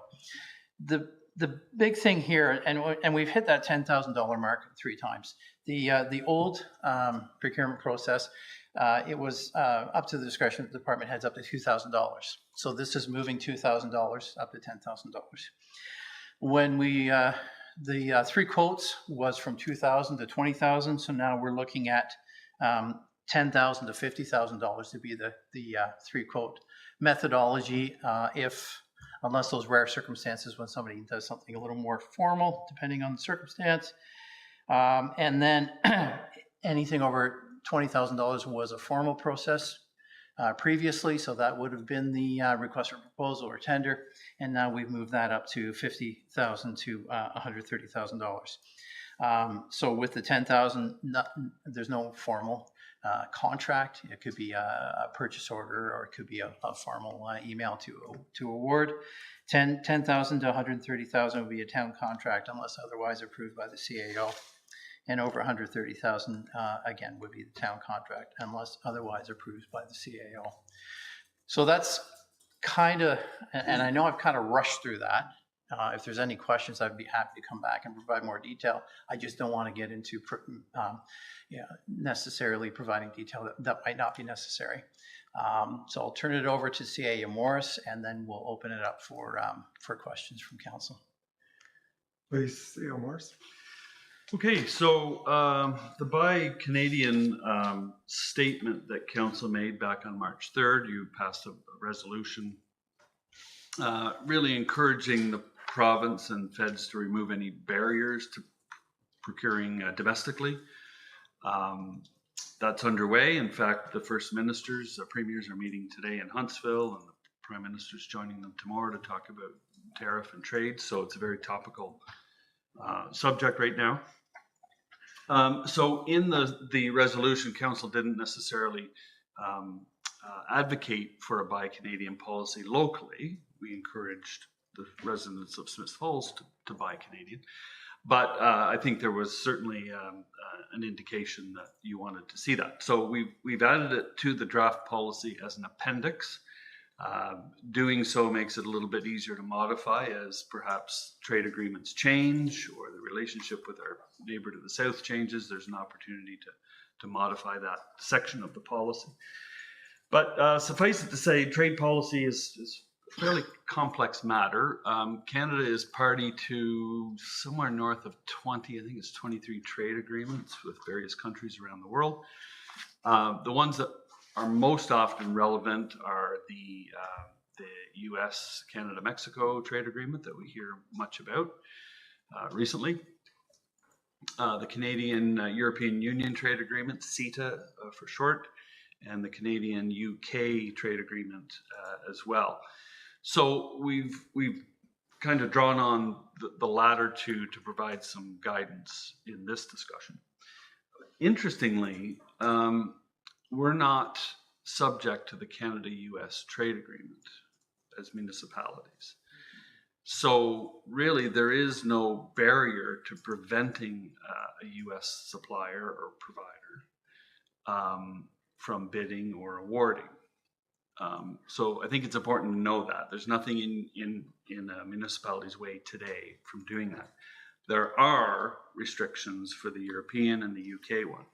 the big thing here, and we've hit that $10,000 mark 3 times. The old procurement process, it was up to the discretion of the department heads up to $2,000. So this is moving $2,000 up to $10,000. When we the 3 quotes was from $2,000 to $20,000, so now we're looking at $10,000 to $50,000 to be the 3 quote methodology. Unless those rare circumstances when somebody does something a little more formal, depending on the circumstance. And then anything over $20,000 was a formal process previously, so that would have been the request for proposal or tender. And now we've moved that up to $50,000 to $130,000. So with the $10,000, there's no formal contract. It could be a purchase order, or it could be a formal email to award. $10,000 to $130,000 would be a town contract unless otherwise approved by the CAO. And over $130,000 again would be the town contract unless otherwise approved by the CAO. So that's kind of, and I know I've kind of rushed through that. If there's any questions, I'd be happy to come back and provide more detail. I just don't want to get into necessarily providing detail that might not be necessary. So I'll turn it over to CAO Morris, and then we'll open it up for questions from council. Please, CAO Morris. Okay, so the Buy Canadian statement that council made back on March 3rd, you passed a resolution really encouraging the province and feds to remove any barriers to procuring domestically. That's underway. In fact, the first ministers, premiers are meeting today in Huntsville, and the prime minister's joining them tomorrow to talk about tariff and trade. So it's a very topical subject right now. So in the resolution, council didn't necessarily advocate for a Buy Canadian policy locally. We encouraged the residents of Smiths Falls to buy Canadian. But I think there was certainly an indication that you wanted to see that. So we've added it to the draft policy as an appendix. Doing so makes it a little bit easier to modify as perhaps trade agreements change or the relationship with our neighbor to the south changes. There's an opportunity to modify that section of the policy. But suffice it to say, trade policy is a fairly complex matter. Canada is party to somewhere north of 20, I think it's 23 trade agreements with various countries around the world. The ones that are most often relevant are the U.S. Canada-Mexico trade agreement that we hear much about recently. The Canadian European Union trade agreement, CETA for short, and the Canadian-UK trade agreement as well. So we've kind of drawn on the latter two to provide some guidance in this discussion. Interestingly, we're not subject to the Canada-US trade agreement as municipalities. So really there is no barrier to preventing a US supplier or provider from bidding or awarding. So I think it's important to know that. There's nothing in a municipality's way today from doing that. There are restrictions for the European and the UK one.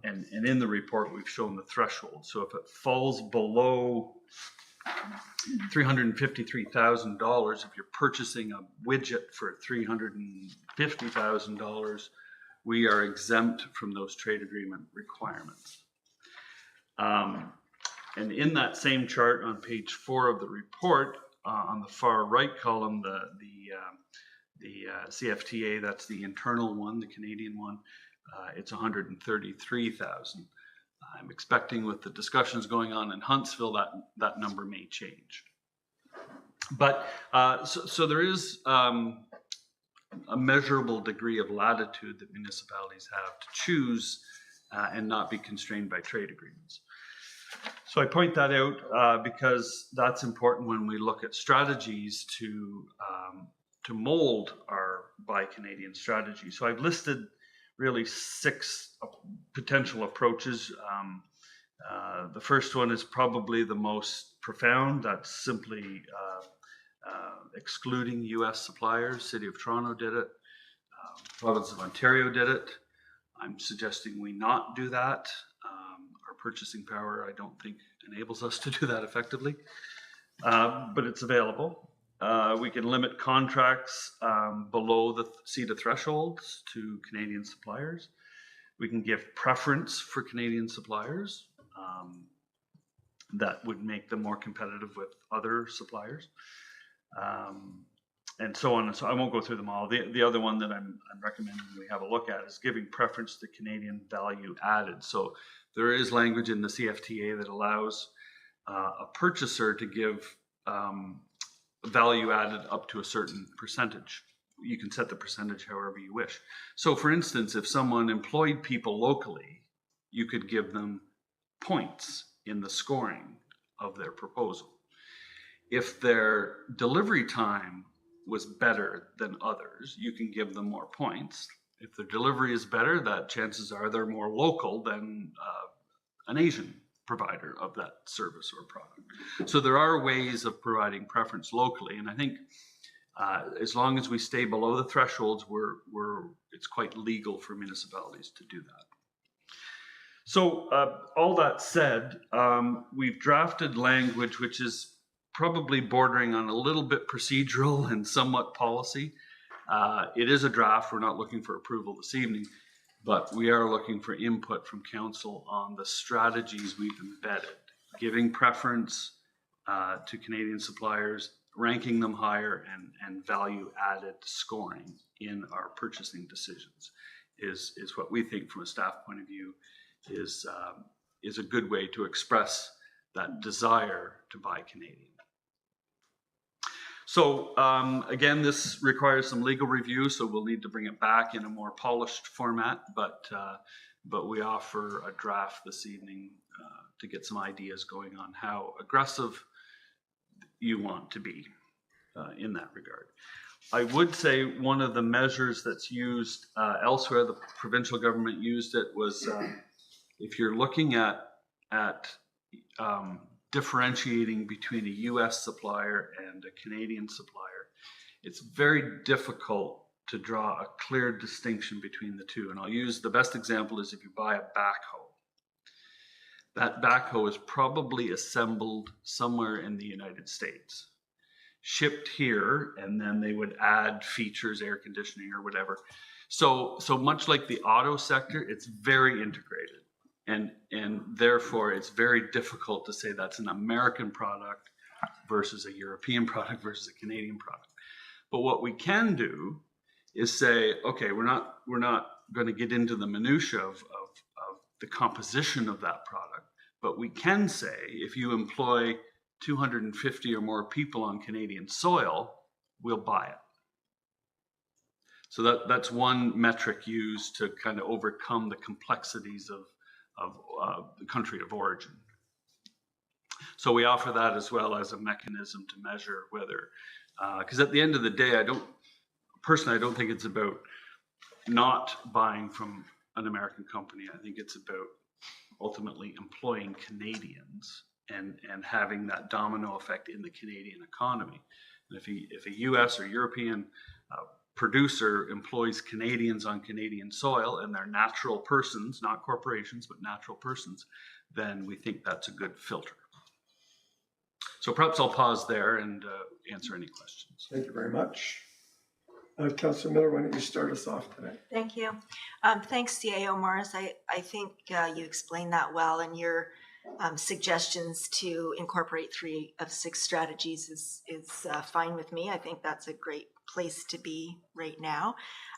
And in the report, we've shown the threshold. So if it falls below $353,000, if you're purchasing a widget for $350,000, we are exempt from those trade agreement requirements. And in that same chart on page 4 of the report, on the far right column, the CFTA, that's the internal one, the Canadian one, it's 133,000. I'm expecting with the discussions going on in Huntsville that number may change. But so there is a measurable degree of latitude that municipalities have to choose and not be constrained by trade agreements. So I point that out because that's important when we look at strategies to mold our Buy Canadian strategy. So I've listed really 6 potential approaches. The first one is probably the most profound. That's simply excluding US suppliers. City of Toronto did it. Province of Ontario did it. I'm suggesting we not do that. Our purchasing power, I don't think, enables us to do that effectively, but it's available. We can limit contracts below the CETA thresholds to Canadian suppliers. We can give preference for Canadian suppliers that would make them more competitive with other suppliers, and so on. And so I won't go through them all. The other one that I'm recommending we have a look at is giving preference to Canadian value added. So there is language in the CFTA that allows a purchaser to give value added up to a certain percentage. You can set the percentage however you wish. So for instance, if someone employed people locally, you could give them points in the scoring of their proposal. If their delivery time was better than others, you can give them more points. If their delivery is better, that chances are they're more local than an Asian provider of that service or product. So there are ways of providing preference locally, and I think as long as we stay below the thresholds, it's quite legal for municipalities to do that. So all that said, we've drafted language which is probably bordering on a little bit procedural and somewhat policy. It is a draft. We're not looking for approval this evening, but we are looking for input from council on the strategies we've embedded, giving preference to Canadian suppliers, ranking them higher, and value added scoring in our purchasing decisions is what we think from a staff point of view is a good way to express that desire to buy Canadian. So again, this requires some legal review, so we'll need to bring it back in a more polished format, but we offer a draft this evening to get some ideas going on how aggressive you want to be in that regard. I would say one of the measures that's used elsewhere, the provincial government used it, was if you're looking at differentiating between a US supplier and a Canadian supplier, it's very difficult to draw a clear distinction between the two. And I'll use the best example is if you buy a backhoe. That backhoe is probably assembled somewhere in the United States, shipped here, and then they would add features, air conditioning or whatever. So much like the auto sector, it's very integrated. And therefore, it's very difficult to say that's an American product versus a European product versus a Canadian product. But what we can do is say, okay, we're not going to get into the minutia of the composition of that product, but we can say if you employ 250 or more people on Canadian soil, we'll buy it. So that's one metric used to kind of overcome the complexities of the country of origin. So we offer that as well as a mechanism to measure whether, because at the end of the day, I don't think it's about not buying from an American company. I think it's about ultimately employing Canadians and having that domino effect in the Canadian economy. And if a US or European producer employs Canadians on Canadian soil and they're natural persons, not corporations, but natural persons, then we think that's a good filter. So perhaps I'll pause there and answer any questions. Thank you very much. Councillor Miller, why don't you start us off tonight? Thank you. Thanks, CAO Morris. I think you explained that well, and your suggestions to incorporate 3 of 6 strategies is fine with me. I think that's a great place to be right now.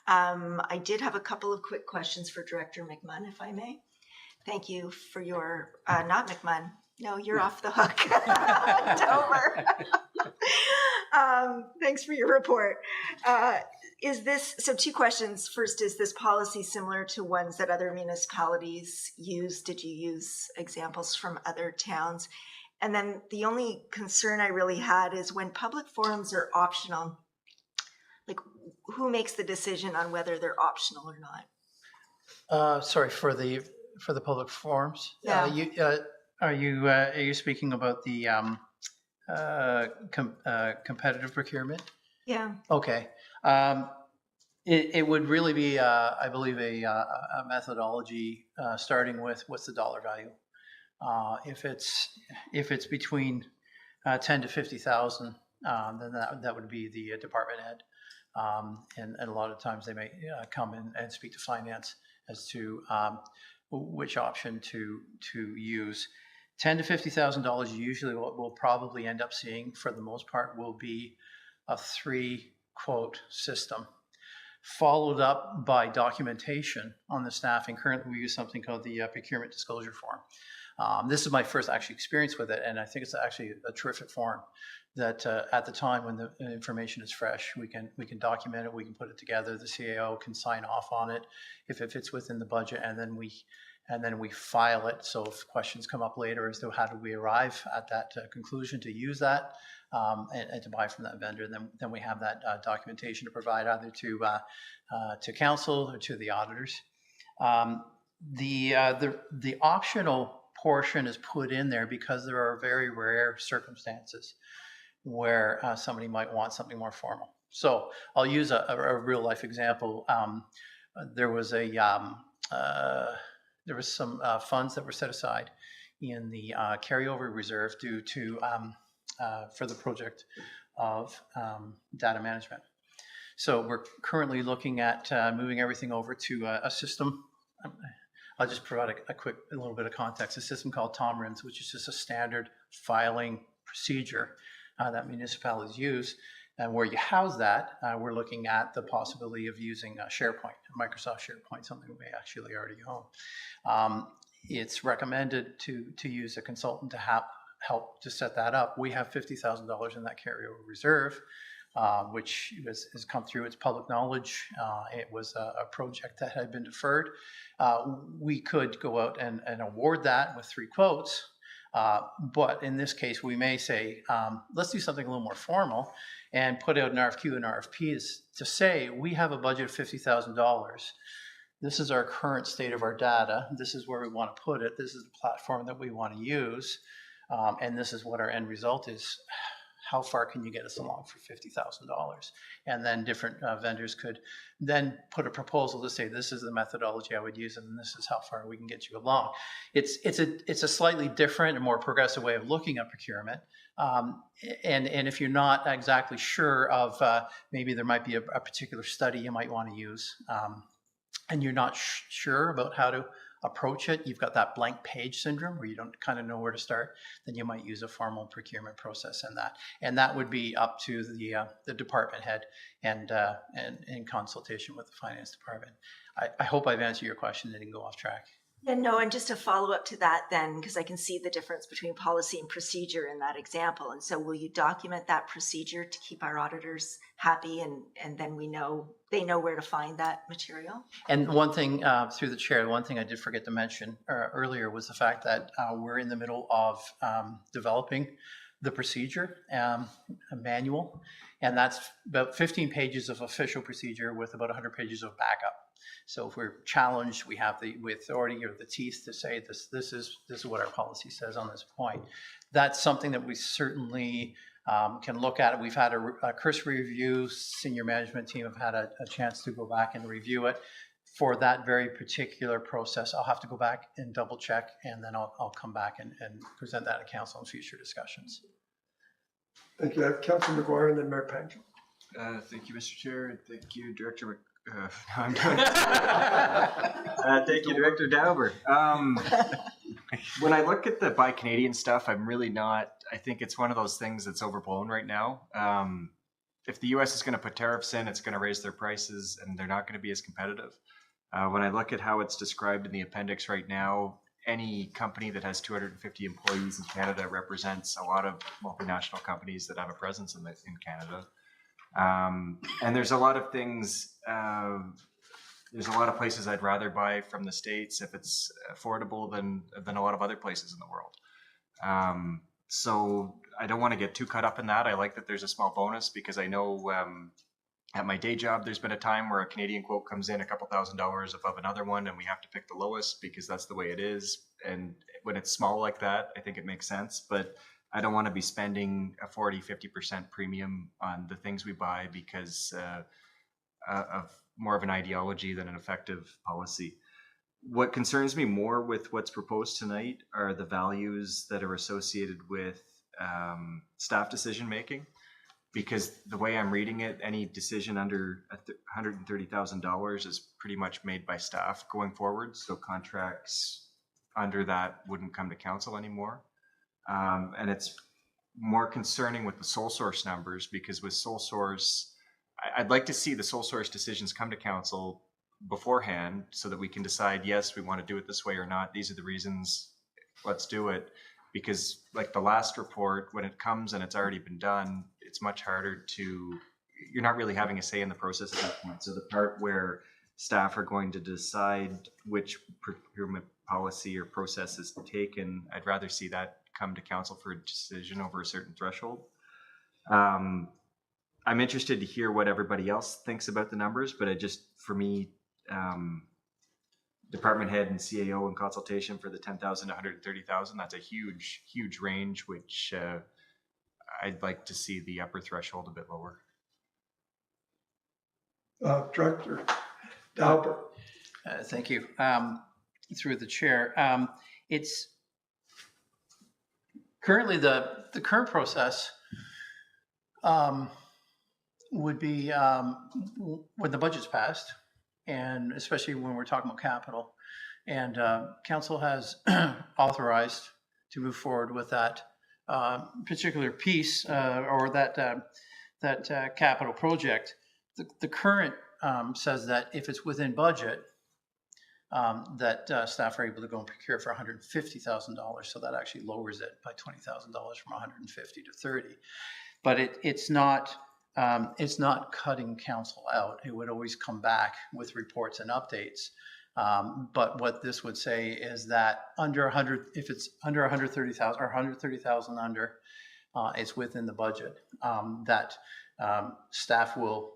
I did have a couple of quick questions for Director McMahon, if I may. Thank you for your, not McMahon, no, you're off the hook. Dover. Thanks for your report. So 2 questions. First, is this policy similar to ones that other municipalities use? Did you use examples from other towns? And then the only concern I really had is when public forums are optional, like who makes the decision on whether they're optional or not? Sorry, for the public forums? Yeah. Are you speaking about the competitive procurement? Yeah. Okay. It would really be, I believe, a methodology starting with what's the dollar value. If it's between 10 to 50,000, then that would be the department head. And a lot of times they may come in and speak to finance as to which option to use. $10,000 to $50,000 usually what we'll probably end up seeing for the most part will be a 3-quote system, followed up by documentation on the staffing. Currently, we use something called the procurement disclosure form. This is my first actually experience with it, and I think it's actually a terrific form that at the time when the information is fresh, we can document it, we can put it together, the CAO can sign off on it if it fits within the budget, and then we file it. So if questions come up later as to how do we arrive at that conclusion to use that and to buy from that vendor, then we have that documentation to provide either to council or to the auditors. The optional portion is put in there because there are very rare circumstances where somebody might want something more formal. So I'll use a real life example. There was some funds that were set aside in the carryover reserve due to for the project of data management. So we're currently looking at moving everything over to a system. I'll just provide a little bit of context. A system called TomRIMS, which is just a standard filing procedure that municipalities use. And where you house that, we're looking at the possibility of using SharePoint, Microsoft SharePoint, something we actually already own. It's recommended to use a consultant to help to set that up. We have $50,000 in that carryover reserve, which has come through. It's public knowledge. It was a project that had been deferred. We could go out and award that with 3 quotes. But in this case, we may say, let's do something a little more formal and put out an RFQ and RFPs to say, we have a budget of $50,000. This is our current state of our data. This is where we want to put it. This is the platform that we want to use. And this is what our end result is. How far can you get us along for $50,000? And then different vendors could then put a proposal to say, this is the methodology I would use, and this is how far we can get you along. It's a slightly different and more progressive way of looking at procurement. And if you're not exactly sure of, maybe there might be a particular study you might want to use, and you're not sure about how to approach it, you've got that blank page syndrome where you don't kind of know where to start, then you might use a formal procurement process in that. And that would be up to the department head and in consultation with the finance department. I hope I've answered your question and didn't go off track. Yeah, no, and just a follow up to that then, because I can see the difference between policy and procedure in that example. And so will you document that procedure to keep our auditors happy and then they know where to find that material? And one thing, through the chair, one thing I did forget to mention earlier was the fact that we're in the middle of developing the procedure, a manual, and that's about 15 pages of official procedure with about 100 pages of backup. So if we're challenged, we have the authority or the teeth to say this is what our policy says on this point. That's something that we certainly can look at. We've had a cursory review. Senior management team have had a chance to go back and review it. For that very particular process, I'll have to go back and double check, and then I'll come back and present that to council in future discussions. Thank you. I have Councilor McGuire and then Mayor Pancho. Thank you, Mr. Chair, and thank you, Director thank you, Director Dauber. When I look at the Buy Canadian stuff, I'm really not. I think it's one of those things that's overblown right now. If the U.S. is going to put tariffs in, it's going to raise their prices, and they're not going to be as competitive. When I look at how it's described in the appendix right now, any company that has 250 employees in Canada represents a lot of multinational companies that have a presence in Canada. And there's a lot of things, there's a lot of places I'd rather buy from the States if it's affordable than a lot of other places in the world. So I don't want to get too caught up in that. I like that there's a small bonus because I know at my day job, there's been a time where a Canadian quote comes in a couple $1,000s above another one, and we have to pick the lowest because that's the way it is. And when it's small like that, I think it makes sense. But I don't want to be spending a 40-50% premium on the things we buy because of more of an ideology than an effective policy. What concerns me more with what's proposed tonight are the values that are associated with staff decision making, because the way I'm reading it, any decision under $130,000 is pretty much made by staff going forward. So contracts under that wouldn't come to council anymore. And it's more concerning with the sole source numbers, because with sole source, I'd like to see the sole source decisions come to council beforehand so that we can decide, yes, we want to do it this way or not. These are the reasons, let's do it. Because like the last report, when it comes and it's already been done, it's much harder to, you're not really having a say in the process at that point. So the part where staff are going to decide which procurement policy or process is taken, I'd rather see that come to council for a decision over a certain threshold. I'm interested to hear what everybody else thinks about the numbers, but for me, department head and CAO in consultation for the 10,000 to 130,000, that's a huge, huge range, which I'd like to see the upper threshold a bit lower. Director Dauber. Thank you. Through the chair. It's currently the current process would be when the budget's passed, and especially when we're talking about capital, and council has authorized to move forward with that particular piece or that capital project. The current says that if it's within budget, that staff are able to go and procure for $150,000. So that actually lowers it by $20,000 from 150 to 30. But it's not cutting council out. It would always come back with reports and updates. But what this would say is that under 100, if it's under 130,000 or 130,000 under, it's within the budget. That staff will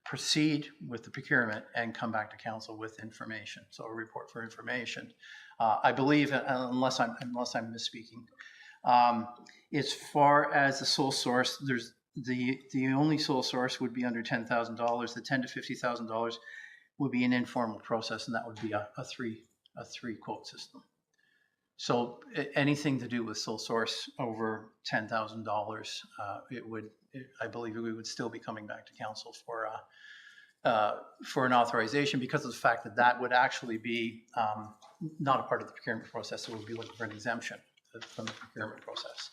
proceed with the procurement and come back to council with information. So a report for information. I believe, unless I'm misspeaking, as far as the sole source, there's the only sole source would be under $10,000. The $10,000 to $50,000 would be an informal process, and that would be a three quote system. So anything to do with sole source over $10,000, I believe we would still be coming back to council for an authorization, because of the fact that that would actually be not a part of the procurement process. It would be looking for an exemption from the procurement process.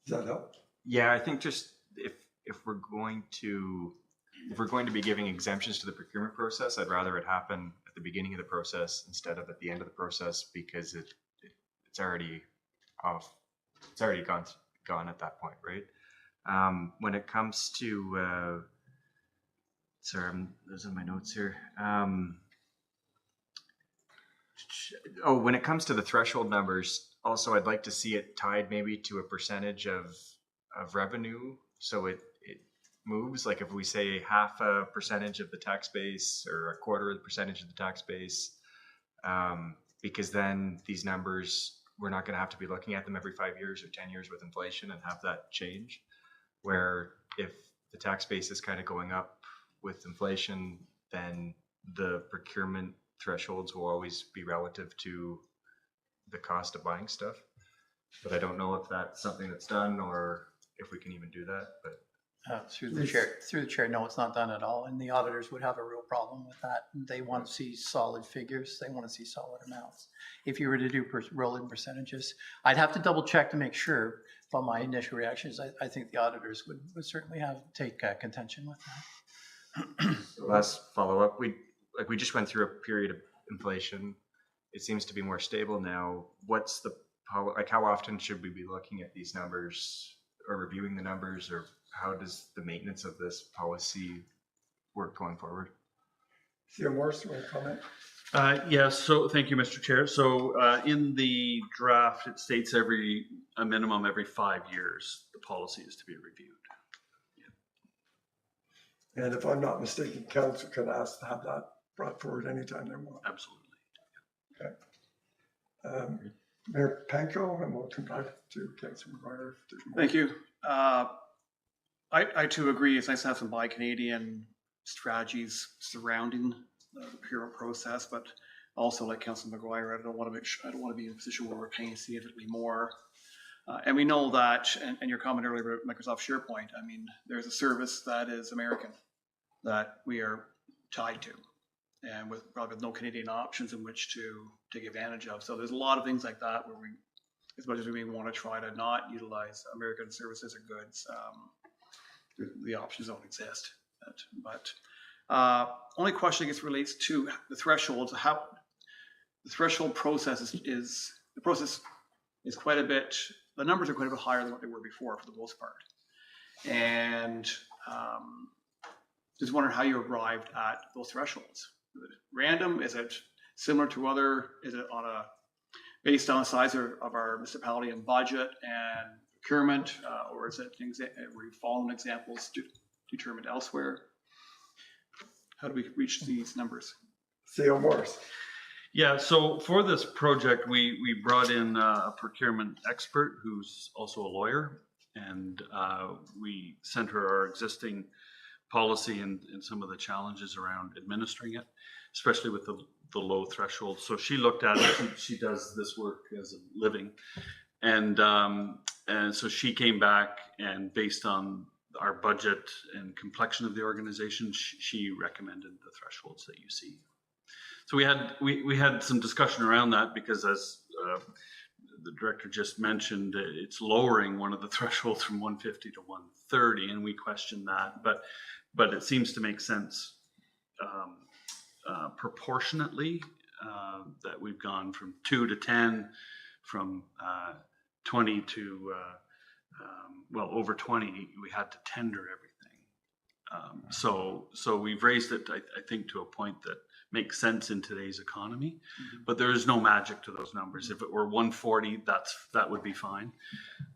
Does that help? Yeah, I think just if we're going to be giving exemptions to the procurement process, I'd rather it happen at the beginning of the process instead of at the end of the process, because it's already off. It's already gone at that point, right? When it comes to sorry, I'm losing my notes here. When it comes to the threshold numbers, also I'd like to see it tied maybe to a percentage of revenue, so it moves. Like if we say 0.5% of the tax base or 1/4 of the percentage of the tax base, because then these numbers, we're not going to have to be looking at them every 5 years or 10 years with inflation and have that change. Where if the tax base is kind of going up with inflation, then the procurement thresholds will always be relative to the cost of buying stuff. But I don't know if that's something that's done or if we can even do that. But through the chair, no, it's not done at all. And the auditors would have a real problem with that. They want to see solid figures. They want to see solid amounts. If you were to do rolling percentages, I'd have to double check to make sure. But my initial reaction is I think the auditors would certainly take contention with that. Last follow-up, we just went through a period of inflation. It seems to be more stable now. How often should we be looking at these numbers or reviewing the numbers, or how does the maintenance of this policy work going forward? CEO Morris, you want to comment? Yes, so thank you, Mr. Chair. So in the draft, it states a minimum every 5 years, the policy is to be reviewed. Yeah. And if I'm not mistaken, council can ask to have that brought forward anytime they want. Absolutely. Okay. Mayor Panko, and we'll come back to Councilor McGuire. if there's more. Thank you. I too agree. It's nice to have some buy Canadian strategies surrounding the procurement process, but also like Councilor McGuire, I don't want to be in a position where we're paying significantly more. And we know that, and your comment earlier about Microsoft SharePoint, I mean, there's a service that is American that we are tied to, and with probably no Canadian options in which to take advantage of. So there's a lot of things like that where we, as much as we may want to try to not utilize American services or goods, the options don't exist. But only question I guess relates to the thresholds. How the threshold process is the process is quite a bit. The numbers are quite a bit higher than what they were before for the most part. And just wondering how you arrived at those thresholds. Is it random? Is it similar to other? Is it on a based on the size of our municipality and budget and procurement, or is it things that were you following examples determined elsewhere? How do we reach these numbers? C.O. Morris. Yeah, so for this project, we brought in a procurement expert who's also a lawyer, and we sent her our existing policy and some of the challenges around administering it, especially with the low threshold. So she looked at it. She does this work as a living, and so she came back, and based on our budget and complexion of the organization, she recommended the thresholds that you see. So we had some discussion around that because, as the director just mentioned, it's lowering one of the thresholds from 150 to 130, and we questioned that. But it seems to make sense proportionately that we've gone from 2 to 10, from 20 to over 20. We had to tender everything. So we've raised it, I think, to a point that makes sense in today's economy, but there is no magic to those numbers. If it were 140, that would be fine.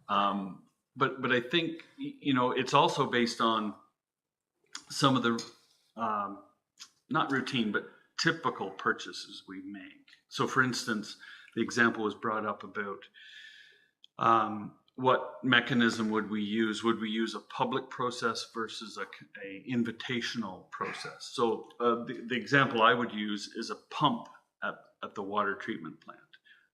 But I think, it's also based on some of the, not routine, but typical purchases we make. So for instance, the example was brought up about what mechanism would we use? Would we use a public process versus a invitational process? So the example I would use is a pump at the water treatment plant.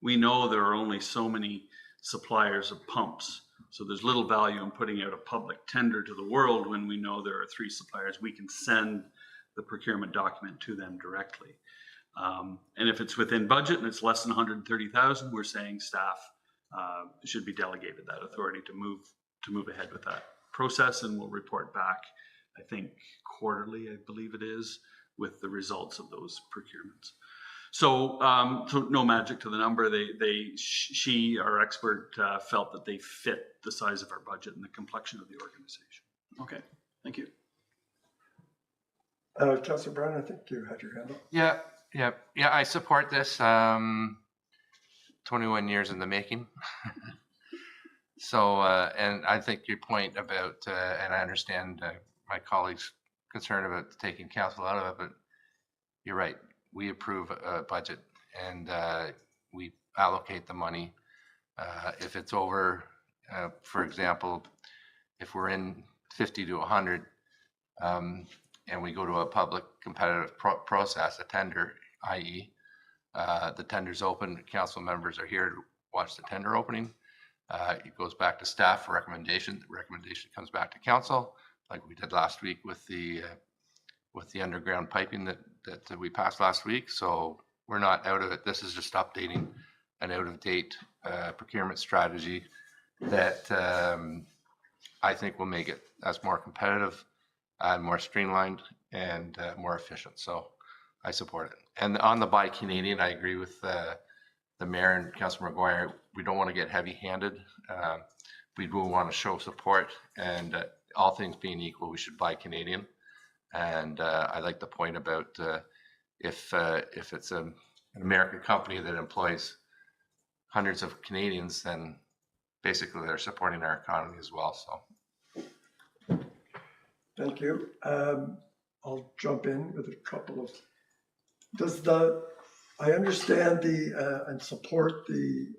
We know there are only so many suppliers of pumps, so there's little value in putting out a public tender to the world when we know there are 3 suppliers. We can send the procurement document to them directly. And if it's within budget and it's less than 130,000, we're saying staff should be delegated that authority to move ahead with that process, and we'll report back, I think quarterly, I believe it is, with the results of those procurements. So no magic to the number. She, our expert, felt that they fit the size of our budget and the complexion of the organization. Okay, thank you. Councilor Brown, I think you had your hand up. Yeah, I support this. 21 years in the making. So, and I think your point about, and I understand my colleagues' concern about taking council out of it, but you're right. We approve a budget and we allocate the money. If it's over, for example, if we're in 50 to 100 and we go to a public competitive process, a tender, i.e., the tender's open, council members are here to watch the tender opening. It goes back to staff for recommendation. The recommendation comes back to council, like we did last week with the underground piping that we passed last week. So we're not out of it. This is just updating an out-of-date procurement strategy that I think will make it as more competitive and more streamlined and more efficient. So I support it. And on the Buy Canadian, I agree with the mayor and Councilor McGuire. We don't want to get heavy-handed. We do want to show support, and all things being equal, we should buy Canadian. And I like the point about if it's an American company that employs hundreds of Canadians, then basically they're supporting our economy as well. So, thank you. I'll jump in with a couple of. Does the I understand and support the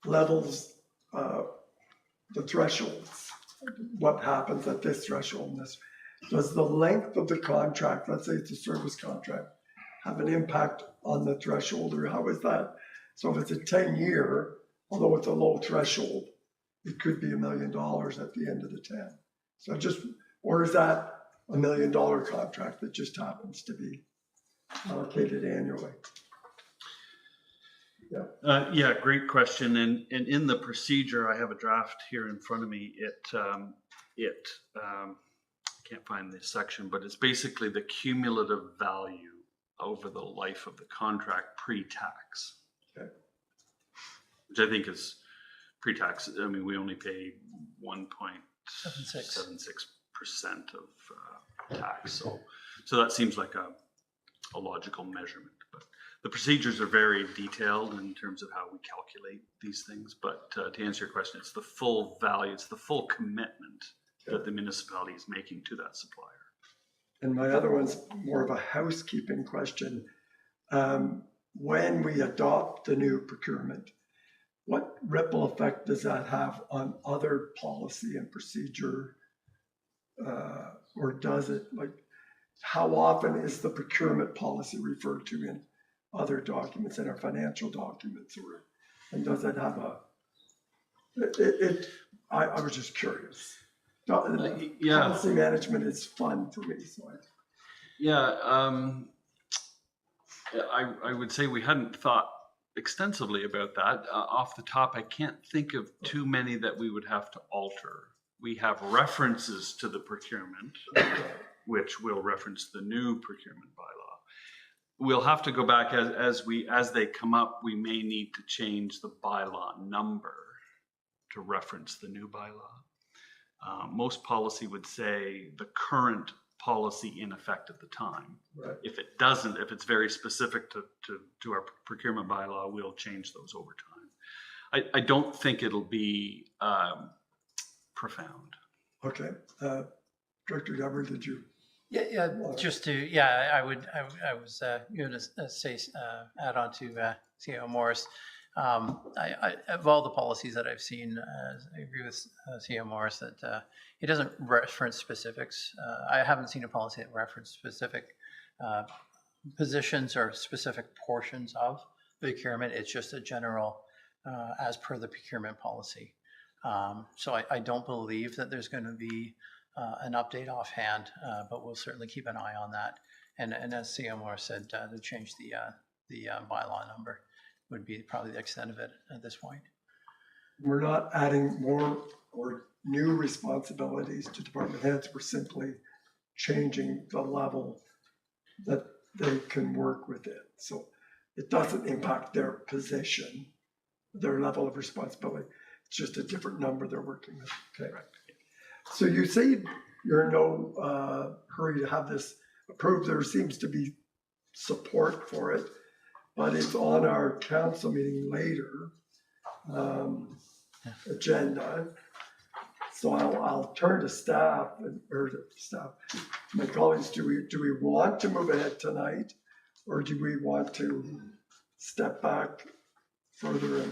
levels, the thresholds, what happens at this threshold and this. Does the length of the contract, let's say it's a service contract, have an impact on the threshold, or how is that? So if it's a 10-year, although it's a low threshold, it could be $1 million at the end of the 10. So or is that $1 million contract that just happens to be allocated annually? Yeah, great question. And in the procedure, I have a draft here in front of me. Can't find this section, but it's basically the cumulative value over the life of the contract pre-tax. Okay. Which I think is pre-tax. I mean, we only pay 1.76% of tax. So that seems like a logical measurement. But the procedures are very detailed in terms of how we calculate these things. But to answer your question, it's the full value, it's the full commitment that the municipality is making to that supplier. And my other one's more of a housekeeping question. When we adopt the new procurement, what ripple effect does that have on other policy and procedure? Or does it, like, how often is the procurement policy referred to in other documents, in our financial documents? And does it have I was just curious. Policy management is fun for me. So I would say we hadn't thought extensively about that. Off the top, I can't think of too many that we would have to alter. We have references to the procurement, which will reference the new procurement bylaw. We'll have to go back as they come up. We may need to change the bylaw number to reference the new bylaw. Most policy would say the current policy in effect at the time. Right. If it doesn't, if it's very specific to our procurement bylaw, we'll change those over time. I don't think it'll be profound. Okay. Director Dever, did you? I was going to say, add on to CEO Morris. Of all the policies that I've seen, I agree with CEO Morris that it doesn't reference specifics. I haven't seen a policy that references specific positions or specific portions of the procurement. It's just a general, as per the procurement policy. So I don't believe that there's going to be an update offhand, but we'll certainly keep an eye on that. And as CEO Morris said, to change the bylaw number would be probably the extent of it at this point. We're not adding more or new responsibilities to department heads. We're simply changing the level that they can work with it. So it doesn't impact their position, their level of responsibility. It's just a different number they're working with. Okay. Right. So you say you're in no hurry to have this approved. There seems to be support for it, but it's on our council meeting later agenda. So I'll turn to staff my colleagues. Do we want to move ahead tonight, or do we want to step back further?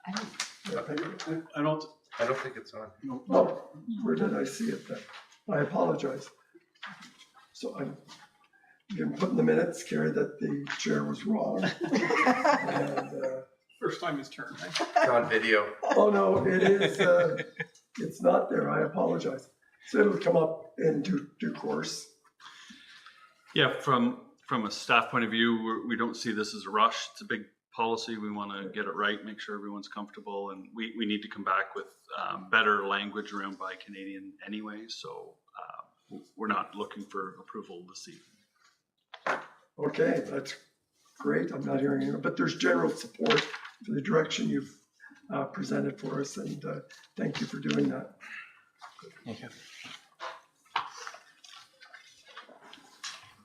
I don't think it's on. Oh, where did I see it then? I apologize. So you can put in the minutes, Carrie, that the chair was wrong. And, First time his turn, right? It's on video. oh no, it is. It's not there. I apologize. So it'll come up in due course. Yeah, from a staff point of view, we don't see this as a rush. It's a big policy. We want to get it right, make sure everyone's comfortable, and we need to come back with better language around Buy Canadian anyway. So we're not looking for approval this evening. Okay, that's great. I'm not hearing it, but there's general support for the direction you've presented for us, and thank you for doing that. Thank you.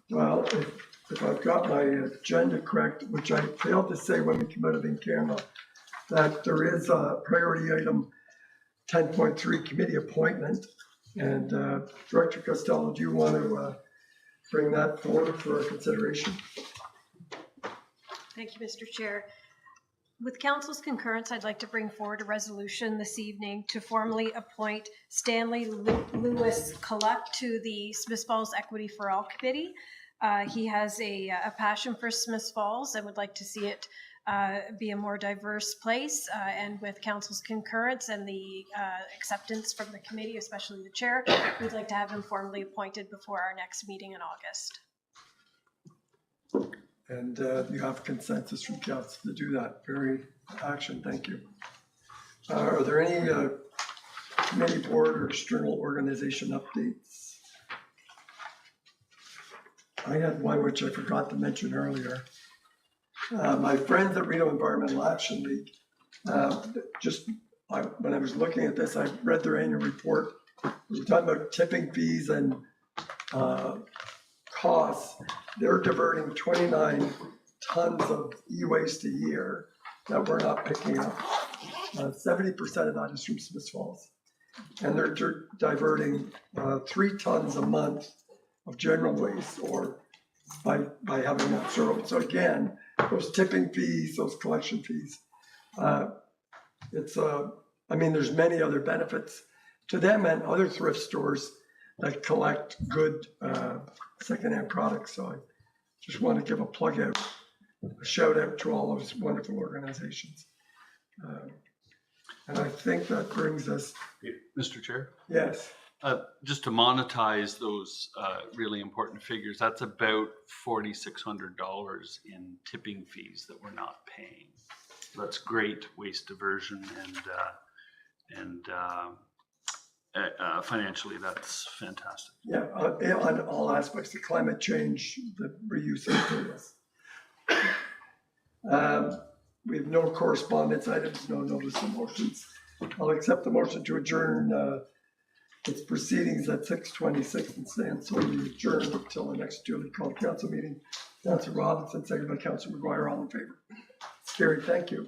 Well, if I've got my agenda correct, which I failed to say when we came out of in camera, that there is a priority item 10.3 committee appointment. And Director Costello, do you want to bring that forward for our consideration. Thank you, Mr. Chair. With council's concurrence, I'd like to bring forward a resolution this evening to formally appoint Stanley Lewis Collect to the Smith Falls Equity for All Committee. He has a passion for Smith Falls and would like to see it be a more diverse place. And with council's concurrence and the acceptance from the committee, especially the chair, we'd like to have him formally appointed before our next meeting in August. And you have consensus from council to do that. Very action, thank you. Are there any committee, board, or external organization updates? I had one which I forgot to mention earlier. My friends at Reno Environmental Action League, when I was looking at this, I read their annual report. We were talking about tipping fees and costs. They're diverting 29 tons of e-waste a year that we're not picking up. 70% of that is from Smith Falls. And they're diverting 3 tons a month of general waste, or by having that service. So again, those tipping fees, those collection fees, there's many other benefits to them and other thrift stores that collect good secondhand products. So I just want to give a shout out to all those wonderful organizations. And I think that brings us. Mr. Chair? Yes. Just to monetize those really important figures, that's about $4,600 in tipping fees that we're not paying. That's great waste diversion, and financially, that's fantastic. Yeah, on all aspects of climate change, the reuse of materials. We have no correspondence items, no notice of motions. I'll accept the motion to adjourn its proceedings at 6:26 and stand so we adjourn until the next duly called council meeting. Councilor Robinson, seconded by Councilor McGuire, all in favor. It's carried, thank you.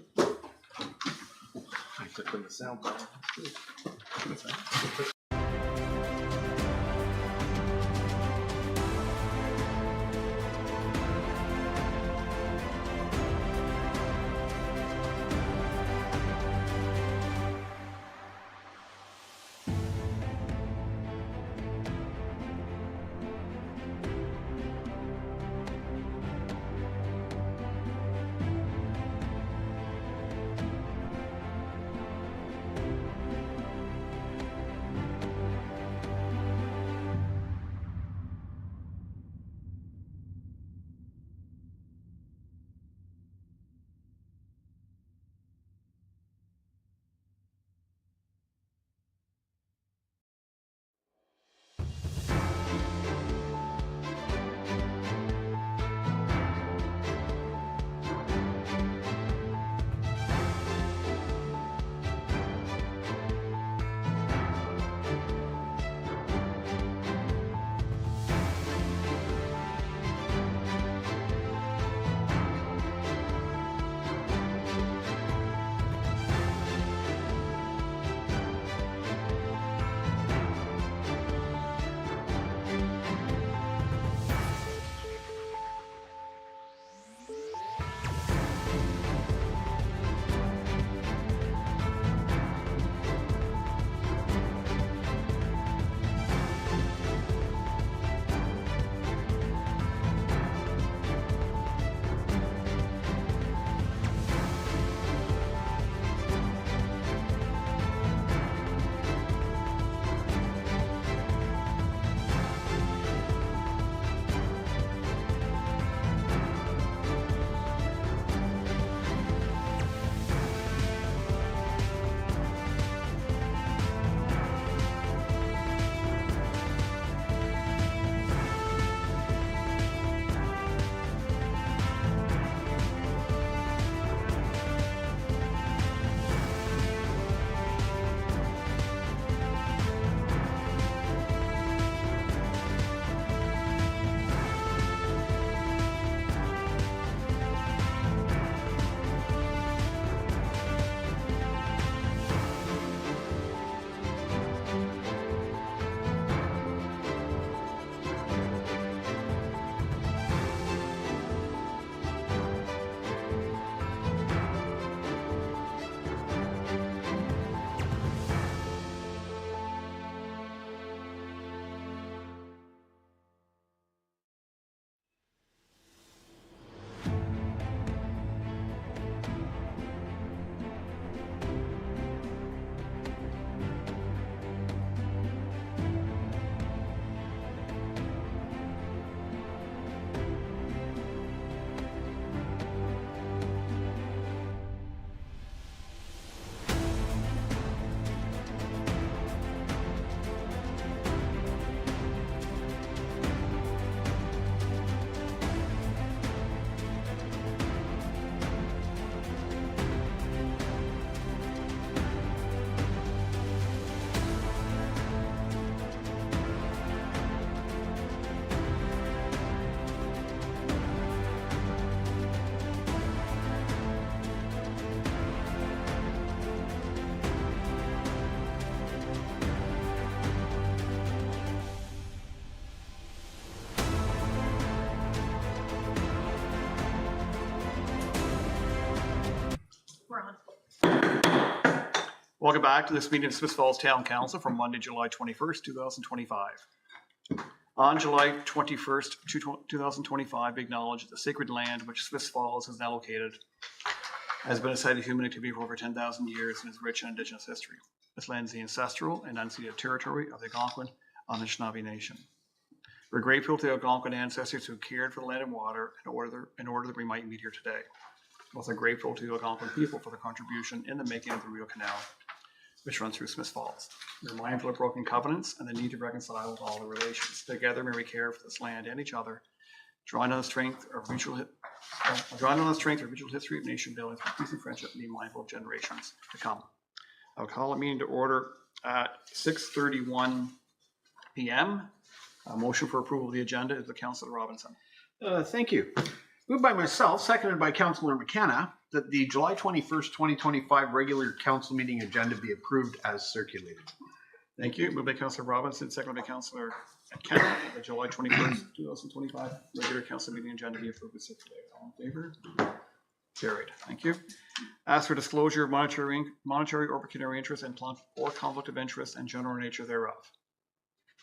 Welcome back to this meeting of Smith Falls Town Council from Monday, July 21st, 2025. On July 21st, 2025, we acknowledge the sacred land which Smith Falls is now located has been a site of human activity for over 10,000 years and is rich in Indigenous history. This land is the ancestral and unceded territory of the Algonquin Anishinaabe Nation. We're grateful to the Algonquin ancestors who cared for the land and water in order that we might meet here today. We're also grateful to the Algonquin people for their contribution in the making of the Rideau Canal, which runs through Smith Falls. We're mindful of broken covenants and the need to reconcile with all the relations. Together, may we care for this land and each other, drawing on the strength of mutual history of nation building through peace and friendship, and be mindful of generations to come. I'll call a meeting to order at 6:31 p.m. A motion for approval of the agenda is the Councillor Robinson. Thank you. Moved by myself, seconded by Councillor McKenna, that the July 21st, 2025 regular council meeting agenda be approved as circulated. Thank you. Moved by Councillor Robinson, seconded by Councillor McKenna. The July 21st, 2025 regular council meeting agenda be approved as circulated. All in favor? Carried. Thank you. Ask for disclosure of monetary or pecuniary interest and or conflict of interest and general nature thereof.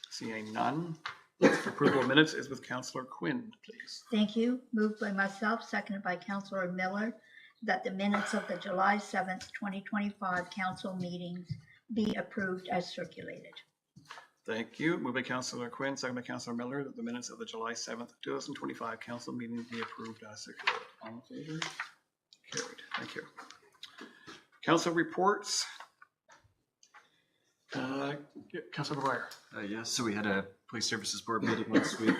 Seeing none. Approval of minutes is with Councillor Quinn, please. Thank you. Moved by myself, seconded by Councillor Miller, that the minutes of the July 7th, 2025 council meetings be approved as circulated. Thank you. Moved by Councillor Quinn, seconded by Councillor Miller, that the minutes of the July 7th, 2025 council meeting be approved as circulated. All in favor? Carried. Thank you. Council reports. Councillor McGuire. Yes, so we had a Police Services Board meeting last week.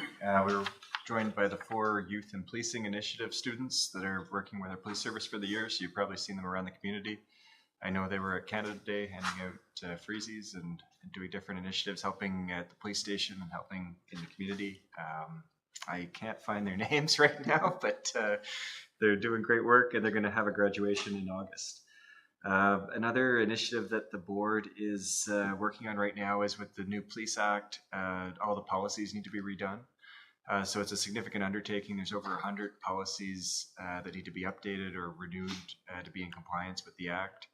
We were joined by the 4 Youth and Policing Initiative students that are working with our police service for the year, so you've probably seen them around the community. I know they were at Canada Day handing out freezies and doing different initiatives, helping at the police station and helping in the community. I can't find their names right now, but they're doing great work, and they're going to have a graduation in August. Another initiative that the board is working on right now is with the new Police Act. All the policies need to be redone. So it's a significant undertaking. There's over 100 policies that need to be updated or renewed to be in compliance with the Act.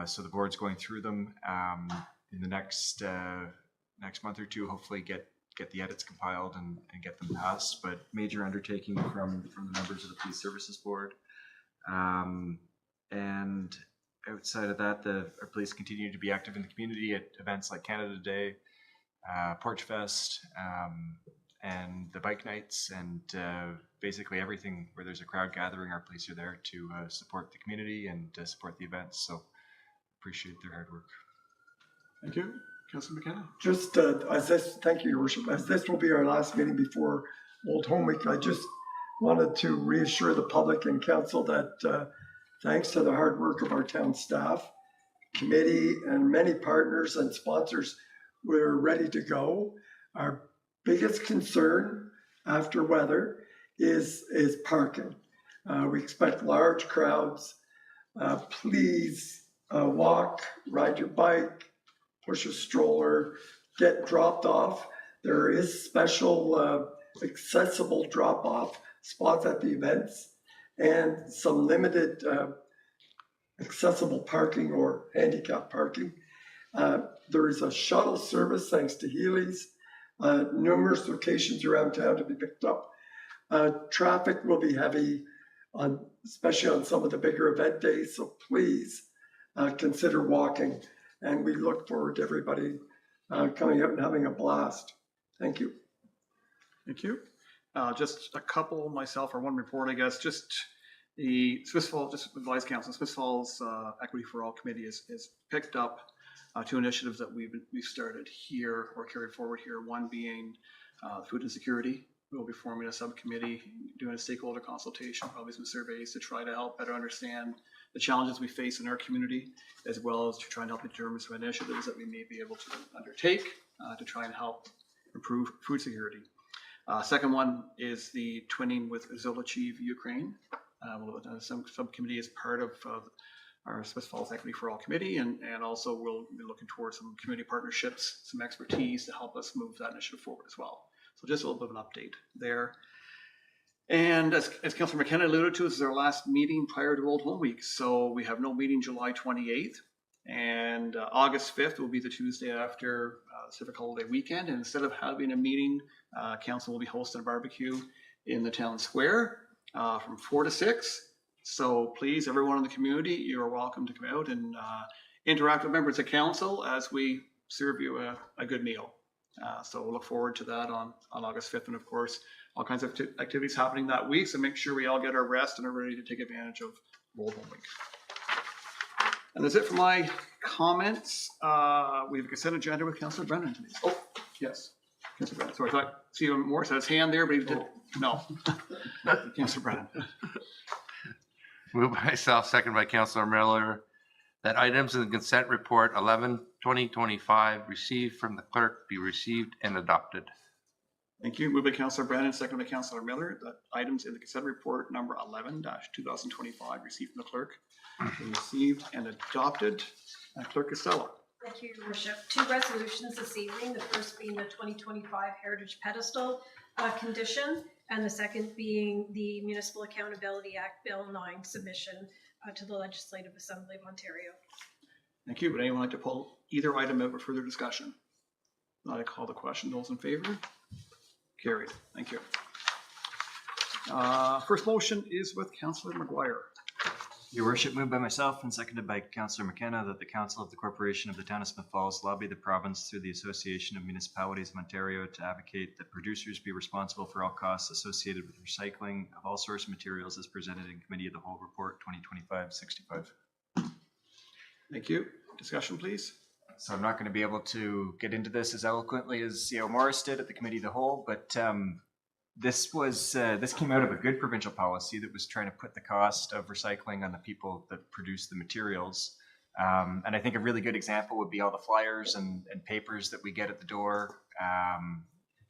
So the board's going through them in the next month or two, hopefully get the edits compiled and get them passed. But major undertaking from the members of the Police Services Board. And outside of that, our police continue to be active in the community at events like Canada Day, Porch Fest, and the bike nights, and basically everything where there's a crowd gathering, our police are there to support the community and support the events. So appreciate their hard work. Thank you. Councillor McKenna. Just thank you, Your Worship. As this will be our last meeting before Old Home Week, I just wanted to reassure the public and council that thanks to the hard work of our town staff, committee, and many partners and sponsors, we're ready to go. Our biggest concern after weather is parking. We expect large crowds. Please walk, ride your bike, push a stroller, get dropped off. There is special accessible drop-off spots at the events, and some limited accessible parking or handicap parking. There is a shuttle service thanks to Healy's, numerous locations around town to be picked up. Traffic will be heavy, especially on some of the bigger event days, so please consider walking. And we look forward to everybody coming out and having a blast. Thank you. Thank you. Just a couple myself, or one report, I guess. Just the Smith Falls, just advice council, Smith Falls Equity for All Committee has picked up 2 initiatives that we've started here or carried forward here. One being food insecurity. We'll be forming a subcommittee, doing a stakeholder consultation, probably some surveys to try to help better understand the challenges we face in our community, as well as to try and help determine some initiatives that we may be able to undertake to try and help improve food security. Second one is the twinning with Zolochiv Ukraine. Some subcommittee is part of our Smith Falls Equity for All Committee, and also we'll be looking towards some community partnerships, some expertise to help us move that initiative forward as well. So just a little bit of an update there. And as Councillor McKenna alluded to, this is our last meeting prior to Old Home Week. So we have no meeting July 28th. And August 5th will be the Tuesday after Civic Holiday Weekend. And instead of having a meeting, council will be hosting a barbecue in the town square from 4 to 6. So please, everyone in the community, you are welcome to come out and interact with members of council as we serve you a good meal. So we'll look forward to that on August 5th. And of course, all kinds of activities happening that week. So make sure we all get our rest and are ready to take advantage of Old Home Week. And that's it for my comments. We have a consent agenda with Councillor Brennan today. Oh, yes. Councillor Brennan. Sorry, I thought Stephen Morris had his hand there, but he didn't. No. Councillor Brennan. Moved by myself, second by Councillor Miller, that items in the consent report 11/2025 received from the clerk be received and adopted. Thank you. Moved by Councillor Brennan, second by Councillor Miller, that items in the consent report number 11-2025 received from the clerk be received and adopted. Clerk Costello. Thank you, Your Worship. Two resolutions this evening, the first being the 2025 Heritage Pedestal condition, and the second being the Municipal Accountability Act Bill 9 submission to the Legislative Assembly of Ontario. Thank you. Would anyone like to pull either item out for further discussion? Not, I call the question. Those in favor? Carried. Thank you. First motion is with Councillor McGuire. Your Worship, moved by myself and seconded by Councillor McKenna that the Council of the Corporation of the Town of Smith Falls lobby the province through the Association of Municipalities of Ontario to advocate that producers be responsible for all costs associated with recycling of all source materials as presented in Committee of the Whole Report 2025-65. Thank you. Discussion, please. So I'm not going to be able to get into this as eloquently as C.O. Morris did at the Committee of the Whole, but this came out of a good provincial policy that was trying to put the cost of recycling on the people that produce the materials. And I think a really good example would be all the flyers and papers that we get at the door,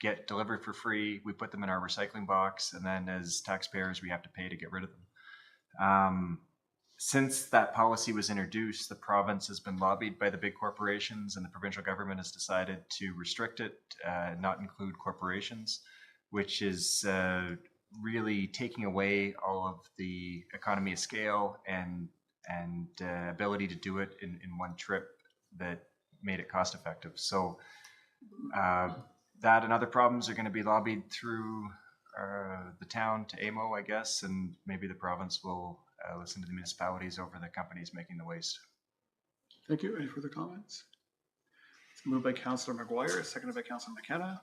get delivered for free. We put them in our recycling box, and then as taxpayers, we have to pay to get rid of them. Since that policy was introduced, the province has been lobbied by the big corporations, and the provincial government has decided to restrict it, not include corporations, which is really taking away all of the economy of scale and ability to do it in one trip that made it cost effective. So that and other problems are going to be lobbied through the town to AMO, I guess, and maybe the province will listen to the municipalities over the companies making the waste. Thank you. Any further comments? It's moved by Councillor McGuire, seconded by Councillor McKenna.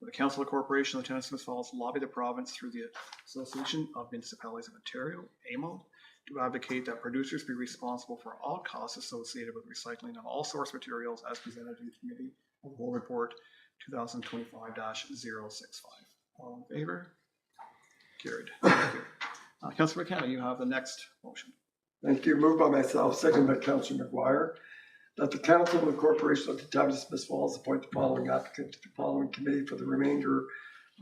The Council of Corporation of the Town of Smith Falls lobby the province through the Association of Municipalities of Ontario, AMO, to advocate that producers be responsible for all costs associated with recycling of all source materials as presented in the Committee of the Whole Report 2025-065. All in favor? Carried. Thank you. Councillor McKenna, you have the next motion. Thank you. Moved by myself, seconded by Councillor McGuire, that the Council of the Corporation of the Town of Smith Falls appoint the following applicant to the following committee for the remainder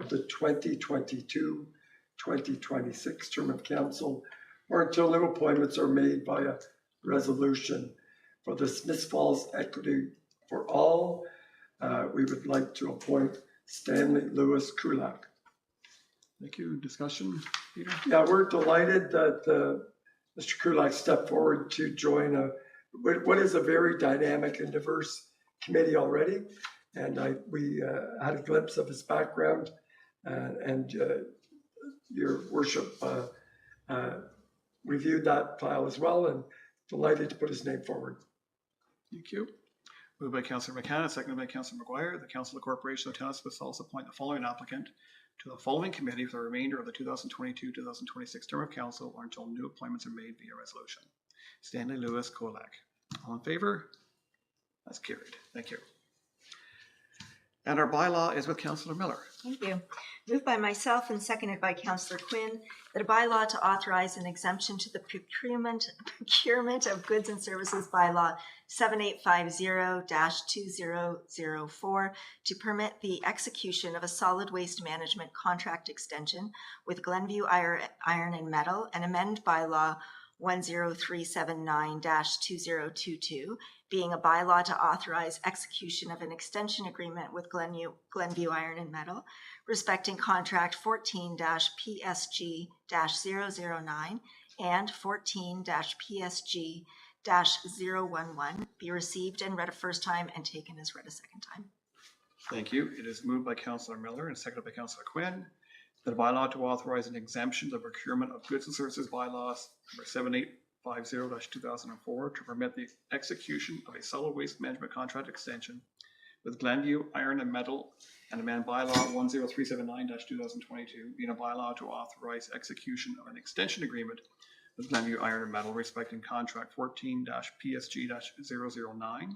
of the 2022-2026 term of council, or until new appointments are made via resolution. For the Smith Falls Equity for All, we would like to appoint Stanley Lewis Kulak. Thank you. Discussion, Peter? Yeah, we're delighted that Mr. Kulak stepped forward to join what is a very dynamic and diverse committee already. And we had a glimpse of his background and your worship reviewed that file as well, and delighted to put his name forward. Thank you. Moved by Councillor McKenna, seconded by Councillor McGuire. The Council of the Corporation of the Town of Smith Falls appoint the following applicant to the following committee for the remainder of the 2022-2026 term of council, or until new appointments are made via resolution. Stanley Lewis Kolak. All in favor? That's carried. Thank you. And our bylaw is with Councillor Miller. Thank you. Moved by myself and seconded by Councillor Quinn that a bylaw to authorize an exemption to the procurement of goods and services bylaw 7850-2004 to permit the execution of a solid waste management contract extension with Glenview Iron and Metal and amend bylaw 10379-2022, being a bylaw to authorize execution of an extension agreement with Glenview Iron and Metal, respecting contract 14-PSG-009 and 14-PSG-009 2025-011 be received and read a first time and taken as read a second time. Thank you. It is moved by Councillor Miller and seconded by Councillor Quinn that a bylaw to authorize an exemption to the procurement of goods and services bylaws number 7850-2004 to permit the execution of a solid waste management contract extension with Glenview Iron and Metal and amend bylaw 10379-2022 being a bylaw to authorize execution of an extension agreement with Glenview Iron and Metal respecting contract 14-PSG-009